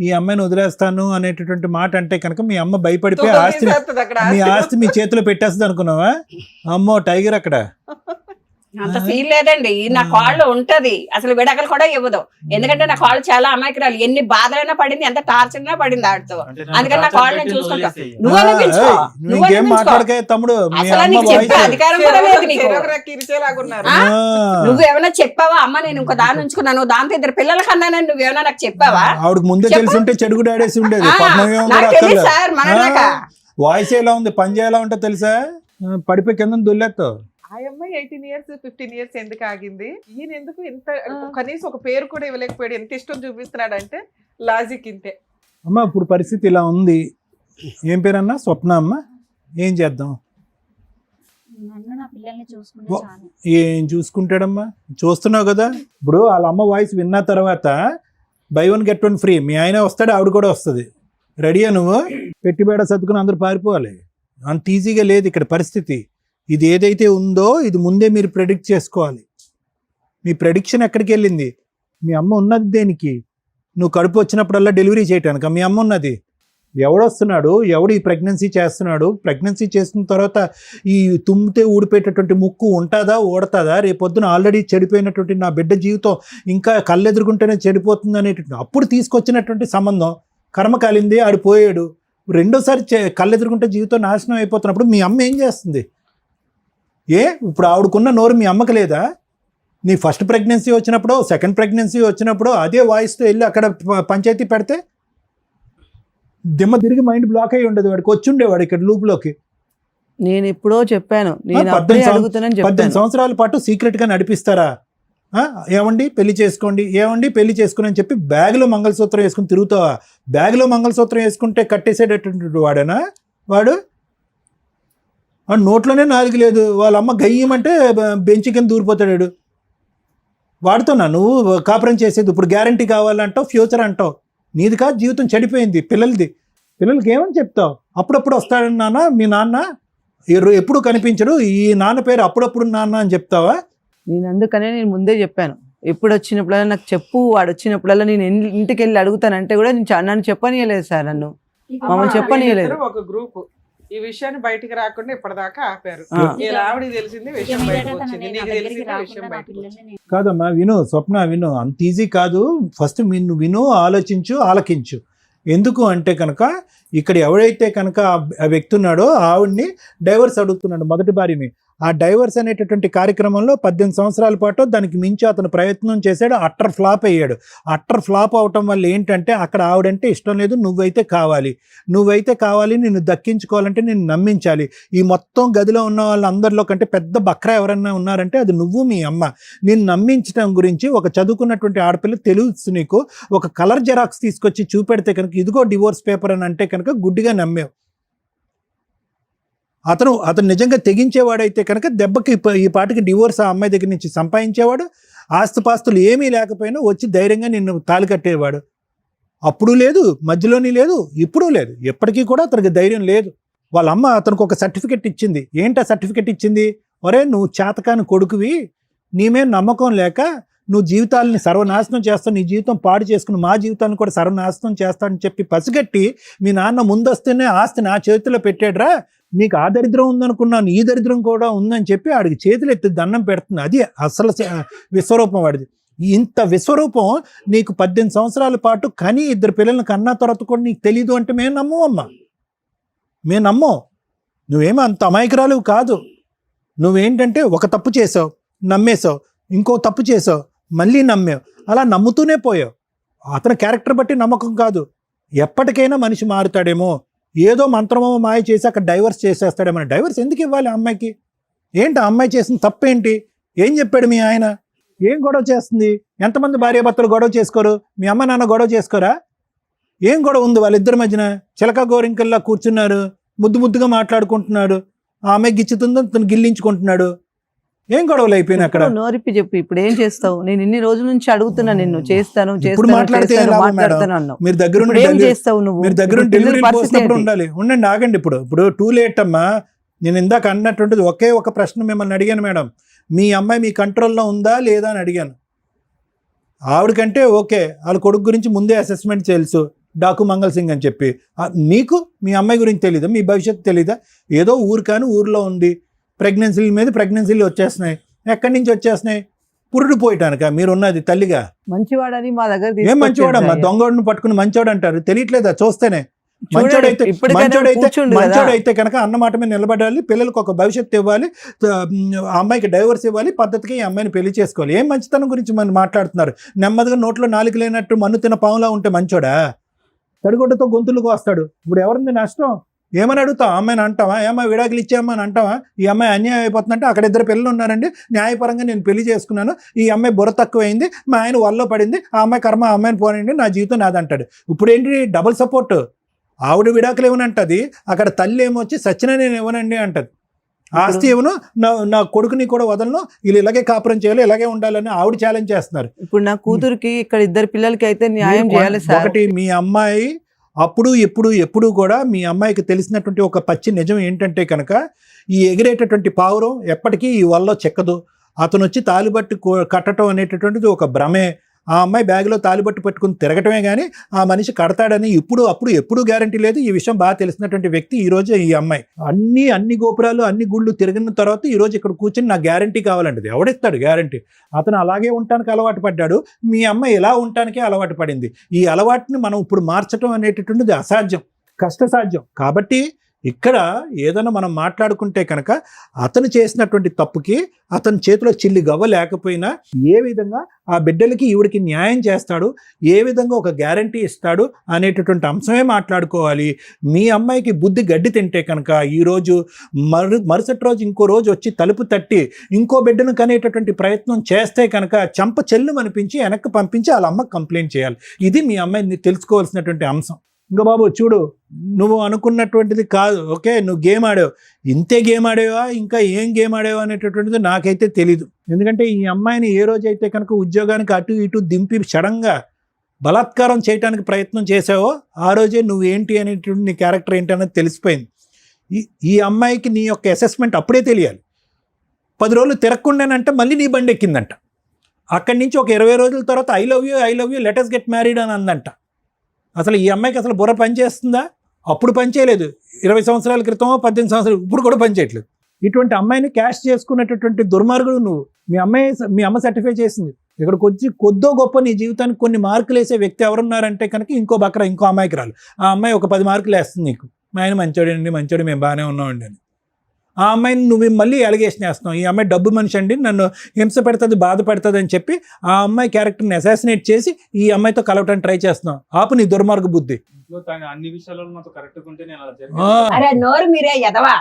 ఈ అమ్మాయిని వదిలేస్తాను అనేటటువంటి మాట అంటే కనుక మీ అమ్మ భయపడిపోయి మీ ఆస్తి మీ చేతిలో పెట్టేస్తుంది అనుకున్నావా? అమ్మో టైగర్ అక్కడ. అంత ఫీల్ లేదండి, నా కాళ్ళు ఉంటది, అసలు విడాకులు కూడా ఇవ్వదు. ఎందుకంటే నా కాళ్ళు చాలా అమాయకురాలు, ఎన్ని బాధలైనా పడింది, ఎంత టార్చర్ అయినా పడింది ఆడితో. అందుకని నా కాళ్ళు నేను చూసుకుంటా. నువ్వు అనిపించుకో, తమ్ముడు, అసలు నీకు చెప్పే అధికారం కూడా లేదు నీకు. నువ్వేమైనా చెప్పావా? అమ్మ నేను ఇంకో దాన్ని ఉంచుకున్నాను, దాంతో 2 పిల్లల కన్నానని నువ్వేమైనా నాకు చెప్పావా? ఆవిడకి ముందే తెలిసి ఉంటే చెడుగు డాడేసి ఉండేది. సార్ మన వాయిస్ ఎలా ఉంది, పని ఎలా ఉంటుందో తెలుసా? పడిపోయి కింద దొల్లేస్తావు. ఆ అమ్మాయి 18 years 15 years ఎందుకు ఆగింది? ఈయన ఎందుకు ఇంత కనీసం ఒక పేరు కూడా ఇవ్వలేకపోయాడు? ఎంత ఇష్టం చూపిస్తున్నాడు అంటే లాజిక్ ఇంతే. అమ్మ ఇప్పుడు పరిస్థితి ఇలా ఉంది. ఏం పేరన్నా? స్వప్న అమ్మ. ఏం చేద్దాం? ఏం చూసుకుంటాడమ్మా? చూస్తున్నావు కదా, ఇప్పుడు వాళ్ళ అమ్మ వాయిస్ విన్న తర్వాత buy 1 get 1 ఫ్రీ. మీ ఆయన వస్తాడు, ఆవిడ కూడా వస్తుంది. రెడీయా నువ్వు? పెట్టిబేడ సర్దుకుని అందరూ పారిపోవాలి. అంత ఈజీగా లేదు ఇక్కడ పరిస్థితి. ఇది ఏదైతే ఉందో ఇది ముందే మీరు ప్రెడిక్ట్ చేసుకోవాలి. మీ ప్రెడిక్షన్ ఎక్కడికి వెళ్ళింది? మీ అమ్మ ఉన్నది దేనికి? నువ్వు కడుపు వచ్చినప్పుడల్లా డెలివరీ చేయటానికి మీ అమ్మ ఉన్నది. ఎవడొస్తున్నాడు, ఎవడు ఈ ప్రెగ్నెన్సీ చేస్తున్నాడు, ప్రెగ్నెన్సీ చేసిన తర్వాత ఈ తుమ్మితే ఊడిపోయేటటువంటి ముక్కు ఉంటుందా ఊడతాదా, రేపొద్దున ఆల్రెడీ చెడిపోయినటువంటి నా బిడ్డ జీవితం ఇంకా కళ్ళెదురుకుంటేనే చెడిపోతుంది అనేటువంటి అప్పుడు తీసుకొచ్చినటువంటి సంబంధం కర్మ కాలింది, ఆడిపోయాడు. రెండోసారి కళ్ళెదురుకుంటే జీవితం నాశనం అయిపోతున్నప్పుడు మీ అమ్మ ఏం చేస్తుంది? ఇప్పుడు ఆవిడకున్న నోరు మీ అమ్మకి లేదా? నీ ఫస్ట్ ప్రెగ్నెన్సీ వచ్చినప్పుడు, సెకండ్ ప్రెగ్నెన్సీ వచ్చినప్పుడు అదే వాయిస్తో వెళ్ళి అక్కడ పంచాయతీ పెడితే దిమ్మ తిరిగి మైండ్ బ్లాక్ అయ్యి ఉండదు. వాడికి వచ్చి ఉండేవాడు ఇక్కడ లూప్లోకి. నేను ఎప్పుడో చెప్పాను, నేను అప్పుడే అడుగుతానని 18 చెప్పాను. సంవత్సరాల పాటు సీక్రెట్గా నడిపిస్తారా? ఏమండి పెళ్లి చేసుకోండి, ఏమండి పెళ్లి చేసుకుని అని చెప్పి బ్యాగ్లో మంగళసూత్రం వేసుకుని తిరుగుతావా? బ్యాగ్లో మంగళసూత్రం వేసుకుంటే కట్టేసేటటువంటి వాడేనా వాడు? నోట్లోనే నాలుగు లేదు, వాళ్ళ అమ్మ గయ్యమంటే బెంచి కింద దూరిపోతాడు. వాడుతున్నా నువ్వు కాపురం చేసేది. ఇప్పుడు గ్యారంటీ కావాలంటావు, ఫ్యూచర్ అంటావు. నీది కాదు, జీవితం చెడిపోయింది పిల్లలది. పిల్లలకి ఏమని చెప్తావు? అప్పుడప్పుడు వస్తాడని నాన్న మీ నాన్న, ఎప్పుడు కనిపించడు, ఈ నాన్న పేరు అప్పుడప్పుడు నాన్న అని చెప్తావా? నేను అందుకనే నేను ముందే చెప్పాను, ఎప్పుడు వచ్చినప్పుడల్లా నాకు చెప్పు, వాడు వచ్చినప్పుడల్లా నేను ఇంటికి వెళ్ళి అడుగుతానంటే కూడా నన్ను చెప్పనీయలేదు సార్. మమ్మల్ని చెప్పనీయలేదు. ఒక గ్రూప్ ఈ విషయాన్ని బయటికి రాకుండా ఇప్పటిదాకా ఆపారు. ఇలా ఆవిడకి తెలిసింది విషయం బయటకు వచ్చింది, నీకు తెలిసింది విషయం బయటకు వచ్చింది. కాదమ్మా విను, స్వప్న విను, అంత ఈజీ కాదు. ఫస్ట్ విను, ఆలోచించు, ఆలకించు. ఎందుకు అంటే కనుక ఇక్కడ ఎవడైతే కనుక ఆ వ్యక్తి ఉన్నాడో ఆవిడ్ని డైవర్స్ అడుగుతున్నాడు, మొదటి భార్యని. ఆ డైవర్స్ అనేటటువంటి కార్యక్రమంలో 18 సంవత్సరాల పాటు దానికి మించి అతను ప్రయత్నం చేశాడు. అట్టర్ ఫ్లాప్ అయ్యాడు. అట్టర్ ఫ్లాప్ అవటం వల్ల ఏంటంటే అక్కడ ఆవిడంటే ఇష్టం లేదు, నువ్వైతే కావాలి, నిన్ను దక్కించుకోవాలంటే నేను నమ్మించాలి. ఈ మొత్తం గదిలో ఉన్న వాళ్ళందరిలో కంటే పెద్ద బక్రా ఎవరన్నా ఉన్నారంటే అది నువ్వు, మీ అమ్మ. నేను నమ్మించడం గురించి ఒక చదువుకున్నటువంటి ఆడపిల్ల తెలుసు నీకు. ఒక కలర్ జెరాక్స్ తీసుకొచ్చి చూపెడితే కనుక ఇదిగో డివోర్స్ పేపర్ అని అంటే కనుక గుడ్డిగా నమ్మేవు. అతను నిజంగా తెగించేవాడైతే కనుక దెబ్బకి ఈ పాటికి డివోర్స్ ఆ అమ్మాయి దగ్గర నుంచి సంపాదించేవాడు. ఆస్తుపాస్తులు ఏమీ లేకపోయినా వచ్చి ధైర్యంగా నిన్ను తాళి కట్టేవాడు. అప్పుడు లేదు, మధ్యలోని లేదు, ఇప్పుడు లేదు, ఎప్పటికీ కూడా అతనికి ధైర్యం లేదు. వాళ్ళ అమ్మ అతనికి ఒక సర్టిఫికెట్ ఇచ్చింది. ఏంటి ఆ సర్టిఫికెట్ ఇచ్చింది? ఒరే నువ్వు చేతకాని కొడుకువి, నీ మీద నమ్మకం లేక నువ్వు జీవితాలని సర్వనాశనం చేస్తావు, నీ జీవితం పాడు చేసుకుని మా జీవితాన్ని కూడా సర్వనాశనం చేస్తానని చెప్పి పసిగట్టి మీ నాన్న ముందొస్తేనే ఆస్తి నా చేతిలో పెట్టాడురా, నీకు ఆ దరిద్రం ఉందనుకున్నాను, ఈ దరిద్రం కూడా ఉందని చెప్పి ఆడికి చేతులు ఎత్తి దండం పెడుతుంది. అది అసలు విశ్వరూపం వాడిది. ఇంత విశ్వరూపం నీకు 18 సంవత్సరాల పాటు కని 2 పిల్లల్ని కన్నా తర్వాత కూడా నీకు తెలీదు అంటే మేము నమ్మమ్మా, మేము నమ్మం. నువ్వేమో అంత అమాయకురాలు కాదు. నువ్వేంటంటే ఒక తప్పు చేసావు, నమ్మేశావు, ఇంకో తప్పు చేసావు, మళ్ళీ నమ్మావు, అలా నమ్ముతూనే పోయావు. అతని క్యారెక్టర్ బట్టి నమ్మకం కాదు. ఎప్పటికైనా మనిషి మారుతాడేమో, ఏదో మంత్రమో మాయ చేసి అక్కడ డైవర్స్ చేసేస్తాడేమో. డైవర్స్ ఎందుకు ఇవ్వాలి ఆ అమ్మాయికి? ఏంటి ఆ అమ్మాయి చేసిన తప్పేంటి? ఏం చెప్పాడు మీ ఆయన? ఏం గొడవ చేస్తుంది? ఎంతమంది భార్యాభర్తలు గొడవ చేసుకోరు? మీ అమ్మ నాన్న గొడవ చేసుకోరా? ఏం గొడవ ఉంది వాళ్ళిద్దరి మధ్యన? చిలక గోరింకల్లా కూర్చున్నారు, ముద్దుగా మాట్లాడుకుంటున్నాడు. ఆ అమ్మాయి గిచ్చుతుందో తను గిల్లించుకుంటున్నాడు. ఏం గొడవలు అయిపోయినాయి అక్కడ? నోరిప్పి చెప్పు, ఇప్పుడు ఏం చేస్తావు? నేను ఇన్ని రోజుల నుంచి అడుగుతున్నా, నిన్ను చేస్తాను మాట్లాడుతున్నాను. మీరు దగ్గరుండి ఏం చేస్తావు నువ్వు? మీరు దగ్గరుండి డెలివరీ పోసినప్పుడు ఉండాలి. ఉండండి, ఆగండి. ఇప్పుడు టూ లేట్ అమ్మా. నేను ఇందాక అన్నటువంటిది ఒకే ఒక ప్రశ్న మిమ్మల్ని అడిగాను మేడం, మీ అమ్మాయి మీ కంట్రోల్లో ఉందా లేదా అని అడిగాను. ఆవిడకంటే ఓకే, వాళ్ళ కొడుకు గురించి ముందే అసెస్మెంట్ తెలుసు, డాకు మంగళ సింగ్ అని చెప్పి. మీకు మీ అమ్మాయి గురించి తెలీదా? మీ భవిష్యత్తు తెలీదా? ఏదో ఊరు కానీ ఊర్లో ఉంది, ప్రెగ్నెన్సీల మీద ప్రెగ్నెన్సీలు వచ్చేస్తున్నాయి. ఎక్కడి నుంచి వచ్చేస్తున్నాయి? పురుడు పోయటానిక మీరున్నది తల్లిగా? మంచివాడని మా దగ్గర ఏం మంచివాడమ్మా? దొంగోడిని పట్టుకుని మంచివాడు అంటారు, తెలియట్లేదా? చూస్తేనే మంచోడైతే కనుక అన్నమాట మీద నిలబడాలి, పిల్లలకు ఒక భవిష్యత్తు ఇవ్వాలి, అమ్మాయికి డైవర్స్ ఇవ్వాలి, పద్ధతికి ఈ అమ్మాయిని పెళ్లి చేసుకోవాలి. ఏం మంచితనం గురించి మనం మాట్లాడుతున్నారు? నెమ్మదిగా నోట్లో నాలుగు లేనట్టు మన్ను తిన్న పాములా ఉంటే మంచోడా? తడిగొడ్డతో గొంతులకు వస్తాడు. ఇప్పుడు ఎవరిని నష్టం? ఏమని అడుగుతావు? అమ్మాయిని అంటావా? ఏమన్నా విడాకులు ఇచ్చామని అంటావా? ఈ అమ్మాయి అన్యాయం అయిపోతుందంటే అక్కడ 2 పిల్లలు ఉన్నారండి, న్యాయపరంగా నేను పెళ్లి చేసుకున్నాను, ఈ అమ్మాయి బుర్ర తక్కువైంది, మా ఆయన వల్ల పడింది, ఆ అమ్మాయి కర్మ, ఆ అమ్మాయిని పోనండి, నా జీవితం నాదంటాడు. ఇప్పుడు ఏంటి డబుల్ సపోర్ట్? ఆవిడ విడాకులు ఇవ్వనంటది, అక్కడ తల్లి ఏమొచ్చి సచిన నేను ఇవ్వనండి అంటది. ఆస్తి ఇవ్వను, నా కొడుకుని కూడా వదలను, వీళ్ళు ఇలాగే కాపురం చేయాలి, ఇలాగే ఉండాలని ఆవిడ ఛాలెంజ్ చేస్తున్నారు. ఇప్పుడు నా కూతురికి ఇక్కడ 2 పిల్లలకి అయితే న్యాయం చేయాలి సార్. ఒకటి, మీ అమ్మాయి అప్పుడు ఎప్పుడు కూడా మీ అమ్మాయికి తెలిసినటువంటి ఒక పచ్చి నిజం ఏంటంటే కనుక ఈ ఎగిరేటటువంటి పావురం ఎప్పటికీ ఈ వల్ల చెక్కదు. అతను వచ్చి తాలిబట్టు కట్టడం అనేటటువంటిది ఒక భ్రమే. ఆ అమ్మాయి బ్యాగ్లో తాలిబట్టు పట్టుకుని తిరగటమే కానీ ఆ మనిషి కడతాడని ఎప్పుడు గ్యారంటీ లేదు. ఈ విషయం బాగా తెలిసినటువంటి వ్యక్తి ఈ రోజు ఈ అమ్మాయి. అన్ని గోపురాలు అన్ని గుళ్ళు తిరిగిన తర్వాత ఈ రోజు ఇక్కడ కూర్చొని నాకు గ్యారంటీ కావాలంటది. ఎవడిస్తాడు గ్యారంటీ? అతను అలాగే ఉండటానికి అలవాటు పడ్డాడు. మీ అమ్మాయి ఇలా ఉండటానికే అలవాటు పడింది. ఈ అలవాటుని మనం ఇప్పుడు మార్చడం అనేటటువంటిది అసాధ్యం, కష్టసాధ్యం. కాబట్టి ఇక్కడ ఏదైనా మనం మాట్లాడుకుంటే కనుక అతను చేసినటువంటి తప్పుకి అతని చేతిలో చిల్లి గవ్వ లేకపోయినా ఏ విధంగా ఆ బిడ్డలకి ఈవిడికి న్యాయం చేస్తాడు, ఏ విధంగా ఒక గ్యారంటీ ఇస్తాడు అనేటటువంటి అంశమే మాట్లాడుకోవాలి. మీ అమ్మాయికి బుద్ధి గడ్డి తింటే కనుక ఈరోజు మరుసటి రోజు ఇంకో రోజు వచ్చి తలుపు తట్టి ఇంకో బిడ్డను కనేటటువంటి ప్రయత్నం చేస్తే కనుక చెంప చెల్లు అనిపించి వెనక్కి పంపించి వాళ్ళ అమ్మకి కంప్లైంట్ చేయాలి. ఇది మీ అమ్మాయిని తెలుసుకోవాల్సినటువంటి అంశం. ఇంకా బాబు చూడు, నువ్వు అనుకున్నటువంటిది కాదు. ఓకే, నువ్వు గేమ్ ఆడావు, ఇంతే గేమ్ ఆడేవా, ఇంకా ఏం గేమ్ ఆడేవా అనేటటువంటిది నాకైతే తెలీదు. ఎందుకంటే ఈ అమ్మాయిని ఏ రోజైతే కనుక ఉద్యోగానికి అటు ఇటు దింపి సడన్గా బలాత్కారం చేయడానికి ప్రయత్నం చేసావో ఆ రోజే నువ్వు ఏంటి అనేటువంటి నీ క్యారెక్టర్ ఏంటి అనేది తెలిసిపోయింది. ఈ అమ్మాయికి నీ యొక్క అసెస్మెంట్ అప్పుడే తెలియాలి. 10 రోజులు తిరగకుండానంటే మళ్ళీ నీ బండి ఎక్కిందంట. అక్కడి నుంచి ఒక 20 రోజుల తర్వాత I love you let us get married అని అందంట. అసలు ఈ అమ్మాయికి అసలు బుర్ర పనిచేస్తుందా? అప్పుడు పనిచేయలేదు. 20 సంవత్సరాల క్రితం 18 సంవత్సరాలు ఇప్పుడు కూడా పనిచేయట్లేదు. ఇటువంటి అమ్మాయిని క్యాష్ చేసుకునేటటువంటి దుర్మార్గుడు నువ్వు. మీ అమ్మ సర్టిఫై చేసింది. ఇక్కడికి వచ్చి కొద్దో గొప్ప నీ జీవితానికి కొన్ని మార్కులు వేసే వ్యక్తి ఎవరున్నారంటే కనుక ఇంకో అమ్మాయికి రాలు. ఆ అమ్మాయి ఒక 10 మార్కులు వేస్తుంది నీకు. మా ఆయన మంచోడు మేము బాగానే ఉన్నామండి అని. ఆ అమ్మాయిని నువ్వు మళ్ళీ అలిగేషన్ వేస్తున్నావు. ఈ అమ్మాయి డబ్బు మనిషి అండి, నన్ను హింస పెడుతుంది, బాధ పెడుతుంది అని చెప్పి ఆ అమ్మాయి క్యారెక్టర్ని అసాసినేట్ చేసి ఈ అమ్మాయితో కలవటానికి ట్రై చేస్తున్నావు. ఆపు నీ దుర్మార్గ బుద్ధి. అన్ని విషయాల్లో నాతో కరెక్ట్ ఉంటే నేను అలా అరే నోరు మీరే ఎదవా,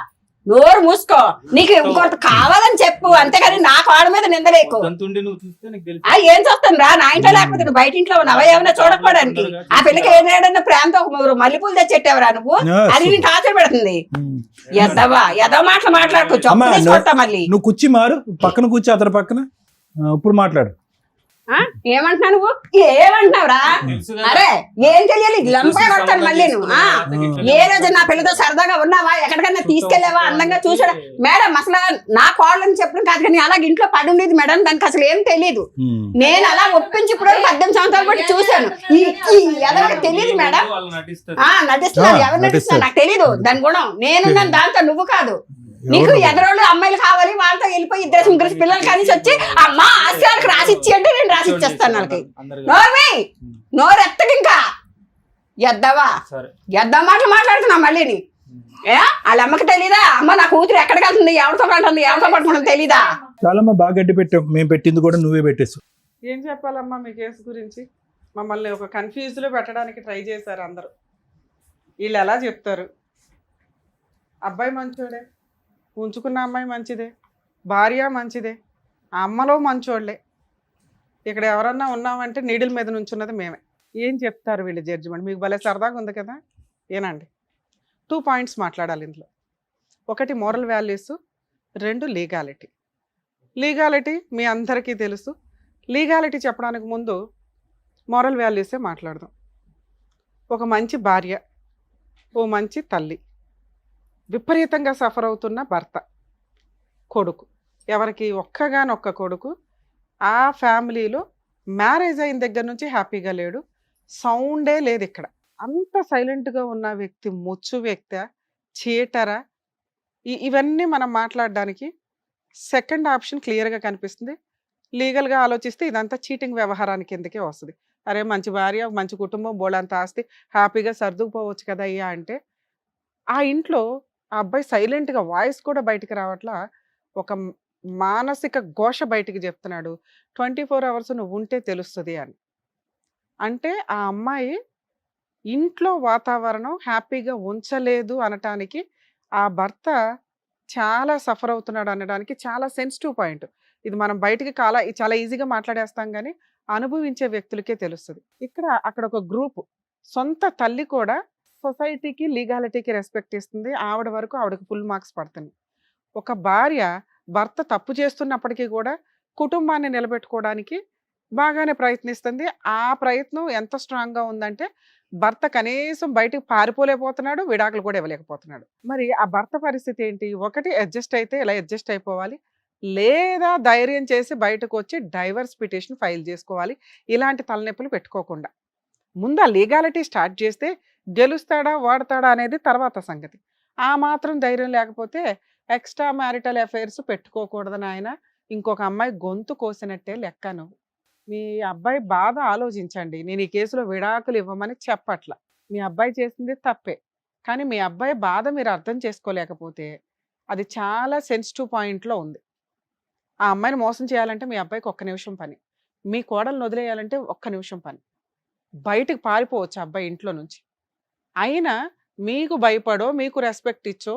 నోరు మూసుకో. నీకు ఇంకోటి కావాలని చెప్పు, అంతేగాని నా కాళ్ళ మీద నిందలేకు. నువ్వు చూస్తే నీకు తెలుసు. ఏం చూస్తాను రా, నా ఇంట్లో లేకపోతే నువ్వు బయట ఇంట్లో ఉన్నావా ఏమైనా చూడకపోవడానికి? ఆ పిల్లకి ఏదైనా ప్రేమతో ఒక మల్లెపూలు తెచ్చెట్టావరా నువ్వు? అది నీకు టార్చర్ పెడుతుంది. ఎదవ మాటలు మాట్లాడుకో, చెప్పు తీసుకొస్తా మళ్ళీ. నువ్వు కూర్చి మారు, పక్కన కూర్చో, అతని పక్కన. ఇప్పుడు మాట్లాడు. ఏమంటున్నా నువ్వు? ఏమంటున్నావురా? అరే ఏం తెలియాలి, లంపగా కొడతాను మళ్ళీ నువ్వు. ఏ రోజు నా పిల్లతో సరదాగా ఉన్నావా, ఎక్కడికైనా తీసుకెళ్లావా, అందంగా చూసాడా? మేడం అసలు నా కోళ్ళని చెప్పడం కాదు, కానీ అలాగే ఇంట్లో పడి ఉండేది మేడం, దానికి అసలు ఏం తెలియదు. నేను అలా ఒప్పించి ఇప్పుడు 18 సంవత్సరాలు బట్టి చూశాను. ఎవరికి తెలియదు మేడం, నటిస్తున్నారు. ఎవరు నటిస్తున్నారు నాకు తెలీదు. దాని గుణం నేనున్నాను, దాంతో నువ్వు కాదు. నీకు ఎదరోళ్ళు అమ్మాయిలు కావాలి, వాళ్ళతో వెళ్ళిపోయి 2 పిల్లలు కలిసి వచ్చి అమ్మ ఆశయాలకు రాసిచ్చి అంటే నేను రాసిచ్చేస్తాను వాళ్ళకి. నోర్మి నోరు ఎత్తకి ఇంకా ఎద్దవా మాటలు మాట్లాడుతున్నా మళ్ళీ. వాళ్ళ అమ్మకి తెలీదా? అమ్మ నా కూతురు ఎక్కడికి వెళ్తుంది, ఎవరితో కంటుంది, ఎవరితో పట్టుకుంటుంది తెలీదా? చాలమ్మా, బాగా గడ్డి పెట్టావు. మేము పెట్టింది కూడా నువ్వే పెట్టేసు. ఏం చెప్పాలమ్మా మీ కేసు గురించి? మమ్మల్ని ఒక కన్ఫ్యూజ్లో పెట్టడానికి ట్రై చేశారు అందరూ. వీళ్ళు ఎలా చెప్తారు? అబ్బాయి మంచోడే, ఉంచుకున్న అమ్మాయి మంచిదే, భార్య మంచిదే, ఆ అమ్మలో మంచోళ్ళే. ఇక్కడ ఎవరన్నా ఉన్నామంటే నీడిల్ మీద నుంచున్నది మేమే. ఏం చెప్తారు వీళ్ళు జడ్జిమెంట్? మీకు భలే సరదాగా ఉంది కదా. ఏనండి, 2 పాయింట్స్ మాట్లాడాలి ఇందులో. 1 మోరల్ వాల్యూస్, 2 లీగాలిటీ. లీగాలిటీ మీ అందరికీ తెలుసు. లీగాలిటీ చెప్పడానికి ముందు మోరల్ వాల్యూసే మాట్లాడదాం. ఒక మంచి భార్య, ఓ మంచి తల్లి, విపరీతంగా సఫర్ అవుతున్న భర్త, కొడుకు, ఎవరికి ఒక్కగానొక్క కొడుకు, ఆ ఫ్యామిలీలో మ్యారేజ్ అయిన దగ్గర నుంచి హ్యాపీగా లేడు, సౌండే లేదు. ఇక్కడ అంత సైలెంట్గా ఉన్న వ్యక్తి ముచ్చు వ్యక్తి, చీటరా? ఇవన్నీ మనం మాట్లాడడానికి సెకండ్ ఆప్షన్ క్లియర్గా కనిపిస్తుంది. లీగల్గా ఆలోచిస్తే ఇదంతా చీటింగ్ వ్యవహారానికి కిందకే వస్తుంది. అరే మంచి భార్య, మంచి కుటుంబం, బోళంత ఆస్తి, హ్యాపీగా సర్దుకుపోవచ్చు కదా అయ్యా అంటే, ఆ ఇంట్లో ఆ అబ్బాయి సైలెంట్గా, వాయిస్ కూడా బయటికి రావట్లా, ఒక మానసిక ఘోష బయటికి చెప్తున్నాడు. 24 అవర్స్ నువ్వు ఉంటే తెలుస్తుంది అని. అంటే ఆ అమ్మాయి ఇంట్లో వాతావరణం హ్యాపీగా ఉంచలేదు అనటానికి, ఆ భర్త చాలా సఫర్ అవుతున్నాడు అనడానికి చాలా సెన్సిటివ్ పాయింట్ ఇది. మనం బయటికి చాలా ఈజీగా మాట్లాడేస్తాం, కానీ అనుభవించే వ్యక్తులకే తెలుస్తుంది. అక్కడ ఒక గ్రూప్, సొంత తల్లి కూడా సొసైటీకి, లీగాలిటీకి రెస్పెక్ట్ ఇస్తుంది. ఆవిడ వరకు ఆవిడకి ఫుల్ మార్క్స్ పడుతుంది. ఒక భార్య భర్త తప్పు చేస్తున్నప్పటికీ కూడా కుటుంబాన్ని నిలబెట్టుకోవడానికి బాగానే ప్రయత్నిస్తుంది. ఆ ప్రయత్నం ఎంత స్ట్రాంగ్‌గా ఉందంటే, భర్త కనీసం బయటికి పారిపోలేకపోతున్నాడు, విడాకులు కూడా ఇవ్వలేకపోతున్నాడు. మరి ఆ భర్త పరిస్థితి ఏంటి? ఒకటి అడ్జస్ట్ అయితే ఇలా అడ్జస్ట్ అయిపోవాలి. లేదా ధైర్యం చేసి బయటకొచ్చి డైవర్స్ పిటిషన్ ఫైల్ చేసుకోవాలి. ఇలాంటి తలనొప్పులు పెట్టుకోకుండా. ముందు ఆ లీగాలిటీ స్టార్ట్ చేస్తే గెలుస్తాడా, ఓడతాడా అనేది తర్వాత సంగతి. ఆ మాత్రం ధైర్యం లేకపోతే ఎక్స్‌ట్రా మ్యారిటల్ అఫైర్స్ పెట్టుకోకూడదు నాయన. ఇంకొక అమ్మాయి గొంతు కోసినట్టే లెక్క నువ్వు. మీ అబ్బాయి బాధ ఆలోచించండి. నేను ఈ కేసులో విడాకులు ఇవ్వమని చెప్పట్ల. మీ అబ్బాయి చేసింది తప్పే. కానీ మీ అబ్బాయి బాధ మీరు అర్థం చేసుకోలేకపోతే అది చాలా సెన్సిటివ్ పాయింట్‌లో ఉంది. ఆ అమ్మాయిని మోసం చేయాలంటే మీ అబ్బాయికి ఒక్క నిమిషం పని. మీ కోడల్ని వదిలేయాలంటే ఒక్క నిమిషం పని. బయటకి పారిపోవచ్చు ఆ అబ్బాయి ఇంట్లో నుంచి. అయినా మీకు భయపడో, మీకు రెస్పెక్ట్ ఇచ్చో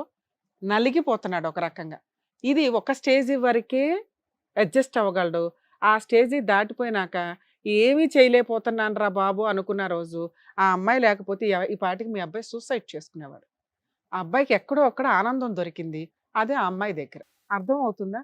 నలిగిపోతున్నాడు ఒక రకంగా. ఇది ఒక స్టేజ్ వరకే అడ్జస్ట్ అవ్వగలడు. ఆ స్టేజి దాటిపోయినాక ఏమీ చేయలేకపోతున్నానురా బాబు అనుకున్న రోజు ఆ అమ్మాయి లేకపోతే ఈ పాటికి మీ అబ్బాయి సూసైడ్ చేసుకునేవాడు. ఆ అబ్బాయికి ఎక్కడో అక్కడ ఆనందం దొరికింది. అదే ఆ అమ్మాయి దగ్గర. అర్థం అవుతుందా?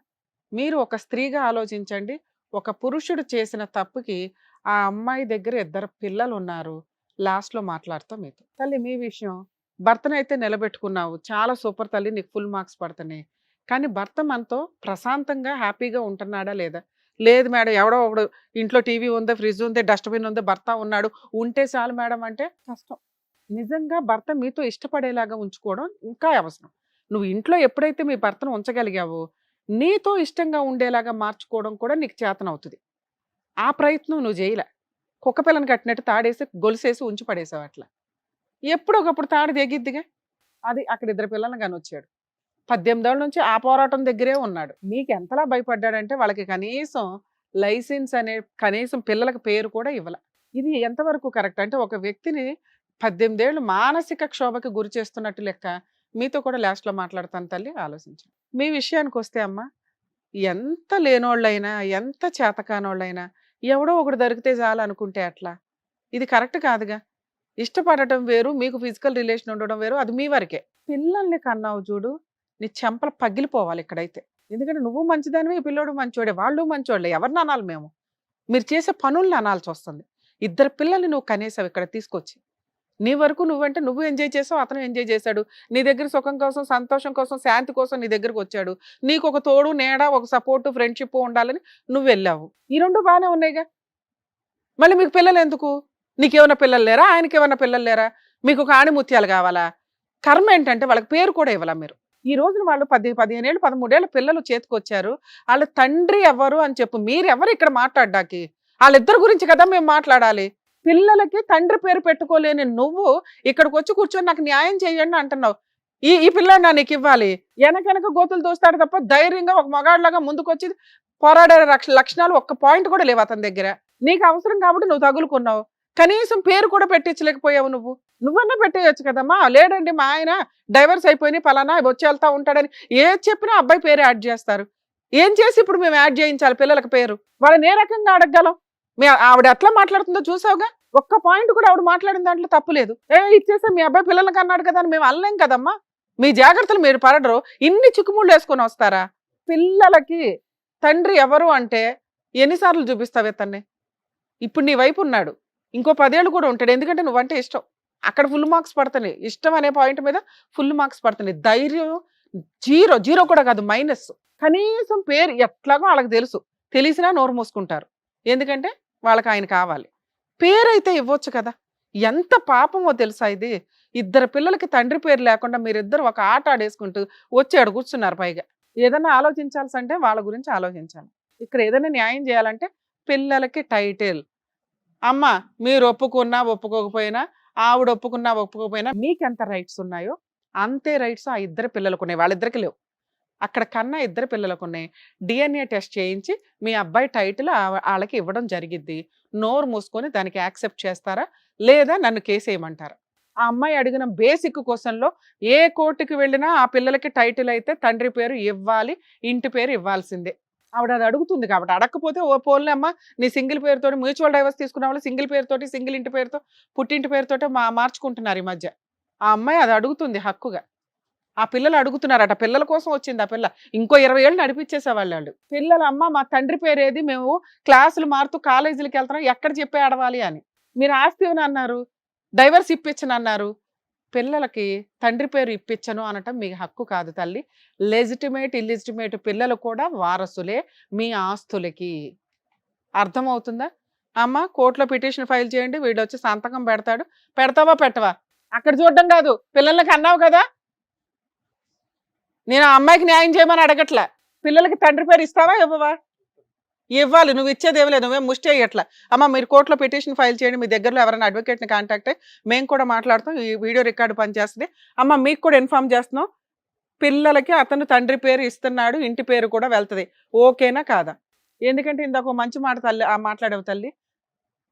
మీరు ఒక స్త్రీగా ఆలోచించండి. ఒక పురుషుడు చేసిన తప్పుకి ఆ అమ్మాయి దగ్గర 2 పిల్లలు ఉన్నారు. లాస్ట్‌లో మాట్లాడతా మీతో. తల్లి మీ విషయం. భర్తనైతే నిలబెట్టుకున్నావు. చాలా సూపర్ తల్లి, నీకు ఫుల్ మార్క్స్ పడుతున్నాయి. కానీ భర్త మనతో ప్రశాంతంగా, హ్యాపీగా ఉంటున్నాడా లేదా? లేదు మేడం, ఎవడో ఒకడు ఇంట్లో టీవీ ఉంది, ఫ్రిడ్జ్ ఉంది, డస్ట్‌బిన్ ఉంది, భర్త ఉన్నాడు. ఉంటే చాలు మేడం అంటే కష్టం. నిజంగా భర్త మీతో ఇష్టపడేలాగా ఉంచుకోవడం ఇంకా అవసరం. నువ్వు ఇంట్లో ఎప్పుడైతే మీ భర్తను ఉంచగలిగావో, నీతో ఇష్టంగా ఉండేలాగా మార్చుకోవడం కూడా నీకు చేతనవుతుంది. ఆ ప్రయత్నం నువ్వు చేయలే. కుక్క పిల్లని కట్టినట్టు తాడేసి, గొలుసేసి ఉంచి పడేసావు అట్లా. ఎప్పుడో ఒకప్పుడు తాడు తెగిద్దిగా. అది అక్కడ 2 పిల్లల్ని కానొచ్చాడు. 18 ఏళ్ల నుంచి ఆ పోరాటం దగ్గరే ఉన్నాడు. మీకు ఎంతలా భయపడ్డాడంటే వాళ్ళకి కనీసం లైసెన్స్ అనే కనీసం పిల్లలకి పేరు కూడా ఇవ్వల. ఇది ఎంతవరకు కరెక్ట్? అంటే ఒక వ్యక్తిని 18 ఏళ్ళు మానసిక క్షోభకి గురి చేస్తున్నట్టు లెక్క. మీతో కూడా లాస్ట్‌లో మాట్లాడతాను తల్లి, ఆలోచించండి. మీ విషయానికి వస్తే అమ్మ, ఎంత లేనోళ్ళైనా, ఎంత చేతకానోళ్ళైనా ఎవడో ఒకడు దొరికితే చాలు అనుకుంటే అట్లా. ఇది కరెక్ట్ కాదుగా. ఇష్టపడటం వేరు, మీకు ఫిజికల్ రిలేషన్ ఉండడం వేరు, అది మీ వరకే. పిల్లల్ని కన్నావు చూడు, నీ చెంపలు పగిలిపోవాలి ఇక్కడైతే. ఎందుకంటే నువ్వు మంచిదానివి, ఈ పిల్లోడు మంచోడే, వాళ్ళు మంచోళ్ళే. ఎవరిని అనాలి మేము? మీరు చేసే పనుల్ని అనాల్సి వస్తుంది. 2 పిల్లల్ని నువ్వు కనేసావు ఇక్కడ తీసుకొచ్చి. నీ వరకు నువ్వంటే నువ్వు ఎంజాయ్ చేసావు, అతను ఎంజాయ్ చేశాడు. నీ దగ్గర సుఖం కోసం, సంతోషం కోసం, శాంతి కోసం నీ దగ్గరకు వచ్చాడు. నీకు ఒక తోడు, నీడ, ఒక సపోర్టు, ఫ్రెండ్షిప్ ఉండాలని నువ్వు వెళ్ళావు. ఈ 2 బాగానే ఉన్నాయిగా. మళ్ళీ మీకు పిల్లలు ఎందుకు? నీకేమైనా పిల్లలు లేరా? ఆయనకి ఏమైనా పిల్లలు లేరా? మీకు ఒక ఆణిముత్యాలు కావాలా? కర్మ ఏంటంటే వాళ్ళకి పేరు కూడా ఇవ్వాలా మీరు? ఈ రోజున వాళ్ళు 15 ఏళ్ళు, 13 ఏళ్ళ పిల్లలు చేతికొచ్చారు. వాళ్ళ తండ్రి ఎవరు అని చెప్పు. మీరెవరు ఇక్కడ మాట్లాడ్డానికి? వాళ్ళిద్దరి గురించి కదా మేము మాట్లాడాలి. పిల్లలకి తండ్రి పేరు పెట్టుకోలేని నువ్వు ఇక్కడికి వచ్చి కూర్చొని నాకు న్యాయం చేయండి అంటున్నావు. ఈ పిల్లాడిని నీకు ఇవ్వాలి. వెనక గోతులు దోస్తాడు తప్ప ధైర్యంగా ఒక మగాడిలాగా ముందుకొచ్చి పోరాడే లక్షణాలు ఒక్క పాయింట్ కూడా లేవు అతని దగ్గర. నీకు అవసరం కాబట్టి నువ్వు తగులుకున్నావు. కనీసం పేరు కూడా పెట్టించలేకపోయావు నువ్వు. నువ్వన్నా పెట్టేయచ్చు కదమ్మా. లేడండి మా ఆయన డైవర్స్ అయిపోయి పలానా వచ్చి వెళ్తా ఉంటాడని ఏది చెప్పినా అబ్బాయి పేరు యాడ్ చేస్తారు. ఏం చేసి ఇప్పుడు మేము యాడ్ చేయించాలి పిల్లలకి పేరు? వాళ్ళని ఏ రకంగా అడగగలం? ఆవిడ ఎట్లా మాట్లాడుతుందో చూసావుగా. ఒక్క పాయింట్ కూడా ఆవిడ మాట్లాడిన దాంట్లో తప్పులేదు. ఇచ్చేసా మీ అబ్బాయి పిల్లలకి అన్నాడు కదా అని మేము అనలేం కదమ్మా. మీ జాగ్రత్తలు మీరు పడరు. ఇన్ని చిక్కుముళ్ళు వేసుకొని వస్తారా? పిల్లలకి తండ్రి ఎవరు అంటే ఎన్నిసార్లు చూపిస్తావే తన్నే? ఇప్పుడు నీ వైపు ఉన్నాడు, ఇంకో 10 ఏళ్ళు కూడా ఉంటాడు. ఎందుకంటే నువ్వంటే ఇష్టం. అక్కడ ఫుల్ మార్క్స్ పడుతున్నాయి. ఇష్టం అనే పాయింట్ మీద ఫుల్ మార్క్స్ పడుతున్నాయి. ధైర్యం జీరో కూడా కాదు, మైనస్. కనీసం పేరు ఎట్లాగో వాళ్ళకి తెలుసు. తెలిసినా నోరు మూసుకుంటారు. ఎందుకంటే వాళ్ళకి ఆయన కావాలి. పేరైతే ఇవ్వచ్చు కదా. ఎంత పాపమో తెలుసా ఇది? 2 పిల్లలకి తండ్రి పేరు లేకుండా మీరిద్దరు ఒక ఆట ఆడేసుకుంటూ వచ్చి కూర్చున్నారు. పైగా ఏదైనా ఆలోచించాల్సి అంటే వాళ్ళ గురించి ఆలోచించాలి. ఇక్కడ ఏదైనా న్యాయం చేయాలంటే పిల్లలకి టైటిల్. అమ్మ మీరు ఒప్పుకున్నా ఒప్పుకోకపోయినా, ఆవిడ ఒప్పుకున్నా ఒప్పుకోకపోయినా మీకెంత రైట్స్ ఉన్నాయో అంతే రైట్స్ ఆ 2 పిల్లలకు ఉన్నాయి. వాళ్ళిద్దరికి లేవు. అక్కడ కన్నా 2 పిల్లలకు ఉన్నాయి. DNA టెస్ట్ చేయించి మీ అబ్బాయి టైటిల్ వాళ్ళకి ఇవ్వడం జరిగిద్ది. నోరు మూసుకొని దానికి యాక్సెప్ట్ చేస్తారా లేదా నన్ను కేసు వేయమంటారా? ఆ అమ్మాయి అడిగిన బేసిక్ క్వశ్చన్లో ఏ కోర్టుకి వెళ్ళినా ఆ పిల్లలకి టైటిల్ అయితే తండ్రి పేరు ఇవ్వాలి, ఇంటి పేరు ఇవ్వాల్సిందే. ఆవిడ అది అడుగుతుంది కాబట్టి. అడగకపోతే ఓ పోన్లే అమ్మ నీ సింగిల్ పేరుతో, మ్యూచువల్ డైవర్స్ తీసుకున్న వాళ్ళు సింగిల్ పేరుతోటి, సింగిల్ ఇంటి పేరుతో, పుట్టింటి పేరుతో మార్చుకుంటున్నారు ఈ మధ్య. ఆ అమ్మాయి అది అడుగుతుంది హక్కుగా. ఆ పిల్లలు అడుగుతున్నారట, పిల్లల కోసం వచ్చింది ఆ పిల్ల. ఇంకో 20 ఏళ్ళు నడిపించేసేవాళ్ళు వాళ్ళు. పిల్లల అమ్మ మా తండ్రి పేరేది, మేము క్లాసులు మారుతూ కాలేజీలకు వెళ్తున్నాం, ఎక్కడ చెప్పి ఆడవాలి అని. మీరు ఆస్తి ఇవ్వను అన్నారు, డైవర్స్ ఇప్పించను అన్నారు. పిల్లలకి తండ్రి పేరు ఇప్పించను అనటం మీ హక్కు కాదు తల్లి. లెజిటిమేట్ ఇల్లిజిటిమేట్ పిల్లలు కూడా వారసులే మీ ఆస్తులకి. అర్థమవుతుందా అమ్మ? కోర్టులో పిటిషన్ ఫైల్ చేయండి, వీడు వచ్చి సంతకం పెడతాడు. పెడతావా పెట్టవా? అక్కడ చూడడం కాదు, పిల్లలకి అన్నావు కదా. నేను ఆ అమ్మాయికి న్యాయం చేయమని అడగట్లా. పిల్లలకి తండ్రి పేరు ఇస్తావా ఇవ్వవా? ఇవ్వాలి. నువ్వు ఇచ్చేది ఏమి లేదు, నువ్వేం ముష్టి అయ్యట్లా. అమ్మ మీరు కోర్టులో పిటిషన్ ఫైల్ చేయండి, మీ దగ్గరలో ఎవరైనా అడ్వకేట్ని కాంటాక్ట్ అయ్యి మేము కూడా మాట్లాడుతాం, ఈ వీడియో రికార్డు పనిచేస్తుంది. అమ్మ మీకు కూడా ఇన్ఫార్మ్ చేస్తున్నాం, పిల్లలకి అతను తండ్రి పేరు ఇస్తున్నాడు, ఇంటి పేరు కూడా వెళ్తుంది. ఓకేనా కాదా? ఎందుకంటే ఇందాక ఒక మంచి మాట తల్లి మాట్లాడేవు తల్లి,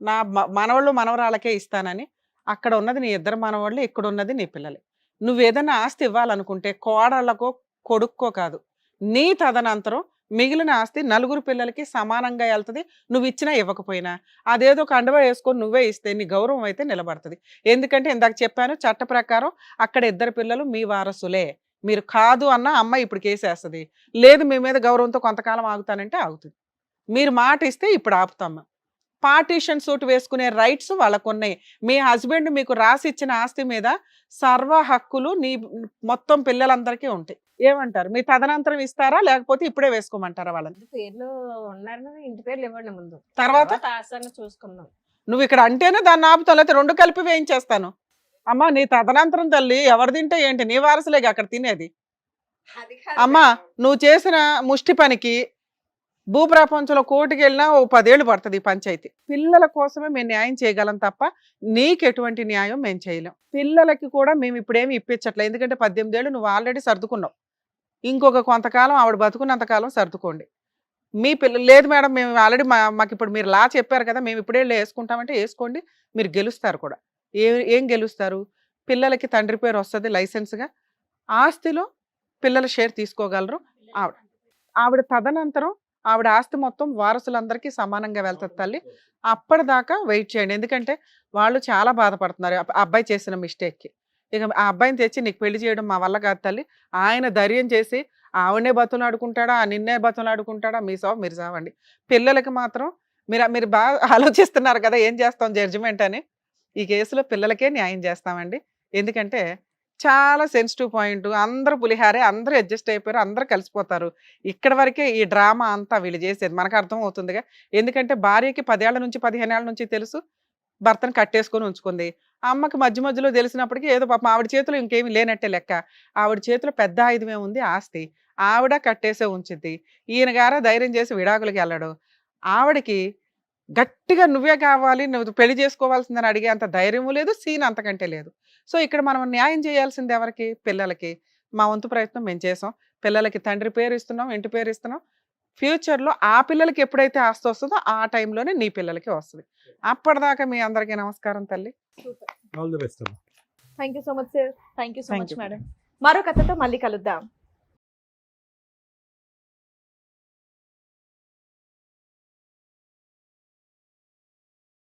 నా మనవాళ్ళు మనవరాళ్ళకే ఇస్తానని. అక్కడ ఉన్నది నీ ఇద్దరు మనవాళ్ళు, ఇక్కడ ఉన్నది నీ పిల్లలే. నువ్వు ఏదైనా ఆస్తి ఇవ్వాలనుకుంటే కోడళ్ళకో కొడుక్కో కాదు, నీ తదనంతరం మిగిలిన ఆస్తి నలుగురు పిల్లలకి సమానంగా వెళ్తుంది. నువ్వు ఇచ్చినా ఇవ్వకపోయినా అదేదో కండువా వేసుకొని నువ్వే ఇస్తే నీ గౌరవం అయితే నిలబడుతుంది. ఎందుకంటే ఇందాక చెప్పాను, చట్ట ప్రకారం అక్కడ ఇద్దరు పిల్లలు మీ వారసులే. మీరు కాదు అన్న అమ్మాయి ఇప్పుడు కేసేస్తుంది. లేదు మీ మీద గౌరవంతో కొంతకాలం ఆగుతానంటే ఆగుతుంది. మీరు మాట ఇస్తే ఇప్పుడు ఆపుతాం. పార్టీషన్ సూట్ వేసుకునే రైట్స్ వాళ్ళకు ఉన్నాయి. మీ హస్బెండ్ మీకు రాసి ఇచ్చిన ఆస్తి మీద సర్వ హక్కులు నీ మొత్తం పిల్లలందరికీ ఉంటాయి. ఏమంటారు? మీ తదనంతరం ఇస్తారా లేకపోతే ఇప్పుడే వేసుకోమంటారా వాళ్ళని? పేర్లు ఉన్నారు, ఇంటి పేర్లు ఇవ్వండి ముందు, తర్వాత ఆశను చూసుకుందాం. నువ్వు ఇక్కడ అంటేనే దాన్ని ఆపుతావు, లేకపోతే రెండు కలిపి వేయించేస్తాను. అమ్మా నీ తదనంతరం తల్లి ఎవరు తింటే ఏంటి, నీ వారసులేగా అక్కడ తినేది. అమ్మా నువ్వు చేసిన ముష్టి పనికి భూప్రపంచంలో కోర్టుకి వెళ్ళినా ఓ 10 ఏళ్ళు పడుతుంది ఈ పంచాయతీ. పిల్లల కోసమే మేము న్యాయం చేయగలం తప్ప నీకు ఎటువంటి న్యాయం మేము చేయలేం. పిల్లలకి కూడా మేము ఇప్పుడేమి ఇప్పించట్లేదు, ఎందుకంటే 18 ఏళ్ళు నువ్వు ఆల్రెడీ సర్దుకున్నావు. ఇంకొక కొంతకాలం ఆవిడ బతుకున్నంతకాలం సర్దుకోండి. మీ పిల్లలు లేదు మేడం మేము ఆల్రెడీ మాకు ఇప్పుడు మీరు లా చెప్పారు కదా, మేము ఇప్పుడే వేసుకుంటామంటే వేసుకోండి, మీరు గెలుస్తారు కూడా. ఏం గెలుస్తారు? పిల్లలకి తండ్రి పేరు వస్తుంది లైసెన్స్గా, ఆస్తిలో పిల్లల షేర్ తీసుకోగలరు. ఆవిడ తదనంతరం ఆవిడ ఆస్తి మొత్తం వారసులందరికీ సమానంగా వెళ్తుంది తల్లి. అప్పటిదాకా వెయిట్ చేయండి, ఎందుకంటే వాళ్ళు చాలా బాధపడుతున్నారు ఆ అబ్బాయి చేసిన మిస్టేక్కి. ఇక ఆ అబ్బాయిని తెచ్చి నీకు పెళ్లి చేయడం మా వల్ల కాదు తల్లి. ఆయన ధైర్యం చేసి ఆవిడనే బతులాడుకుంటాడా, నిన్నే బతులాడుకుంటాడా, మీ సావు మీరు సావండి. పిల్లలకి మాత్రం మీరు బాగా ఆలోచిస్తున్నారు కదా ఏం చేస్తాం జడ్జిమెంట్ అని. ఈ కేసులో పిల్లలకే న్యాయం చేస్తామండి, ఎందుకంటే చాలా సెన్సిటివ్ పాయింట్. అందరూ పులిహారే, అందరూ అడ్జస్ట్ అయిపోయారు, అందరూ కలిసిపోతారు. ఇక్కడ వరకే ఈ డ్రామా అంతా వీళ్ళు చేసేది మనకు అర్థం అవుతుందిగా. ఎందుకంటే భార్యకి 10 ఏళ్ల నుంచి 15 ఏళ్ల నుంచి తెలుసు భర్తను కట్టేసుకొని ఉంచుకుంది. అమ్మకి మధ్య మధ్యలో తెలిసినప్పటికీ ఏదో పాపం ఆవిడ చేతిలో ఇంకేమీ లేనట్టే లెక్క. ఆవిడ చేతిలో పెద్ద ఆయుధమే ఉంది ఆస్తి, ఆవిడ కట్టేసే ఉంచిద్ది. ఈయన గారా ధైర్యం చేసి విడాకులకి వెళ్ళడు. ఆవిడకి గట్టిగా నువ్వే కావాలి, నువ్వు పెళ్లి చేసుకోవాల్సిందని అడిగే అంత ధైర్యము లేదు, సీన్ అంతకంటే లేదు. సో ఇక్కడ మనం న్యాయం చేయాల్సింది ఎవరికి? పిల్లలకి. మా వంతు ప్రయత్నం మేము చేసాం. పిల్లలకి తండ్రి పేరు ఇస్తున్నాం, ఇంటి పేరు ఇస్తున్నాం. ఫ్యూచర్లో ఆ పిల్లలకి ఎప్పుడైతే ఆస్తి వస్తుందో ఆ టైంలోనే నీ పిల్లలకి వస్తుంది. అప్పటిదాకా మీ అందరికీ నమస్కారం తల్లి. All the best. Thank you so much sir. Thank you so Thank much you. Madam. మరో కథతో మళ్ళీ కలుద్దాం.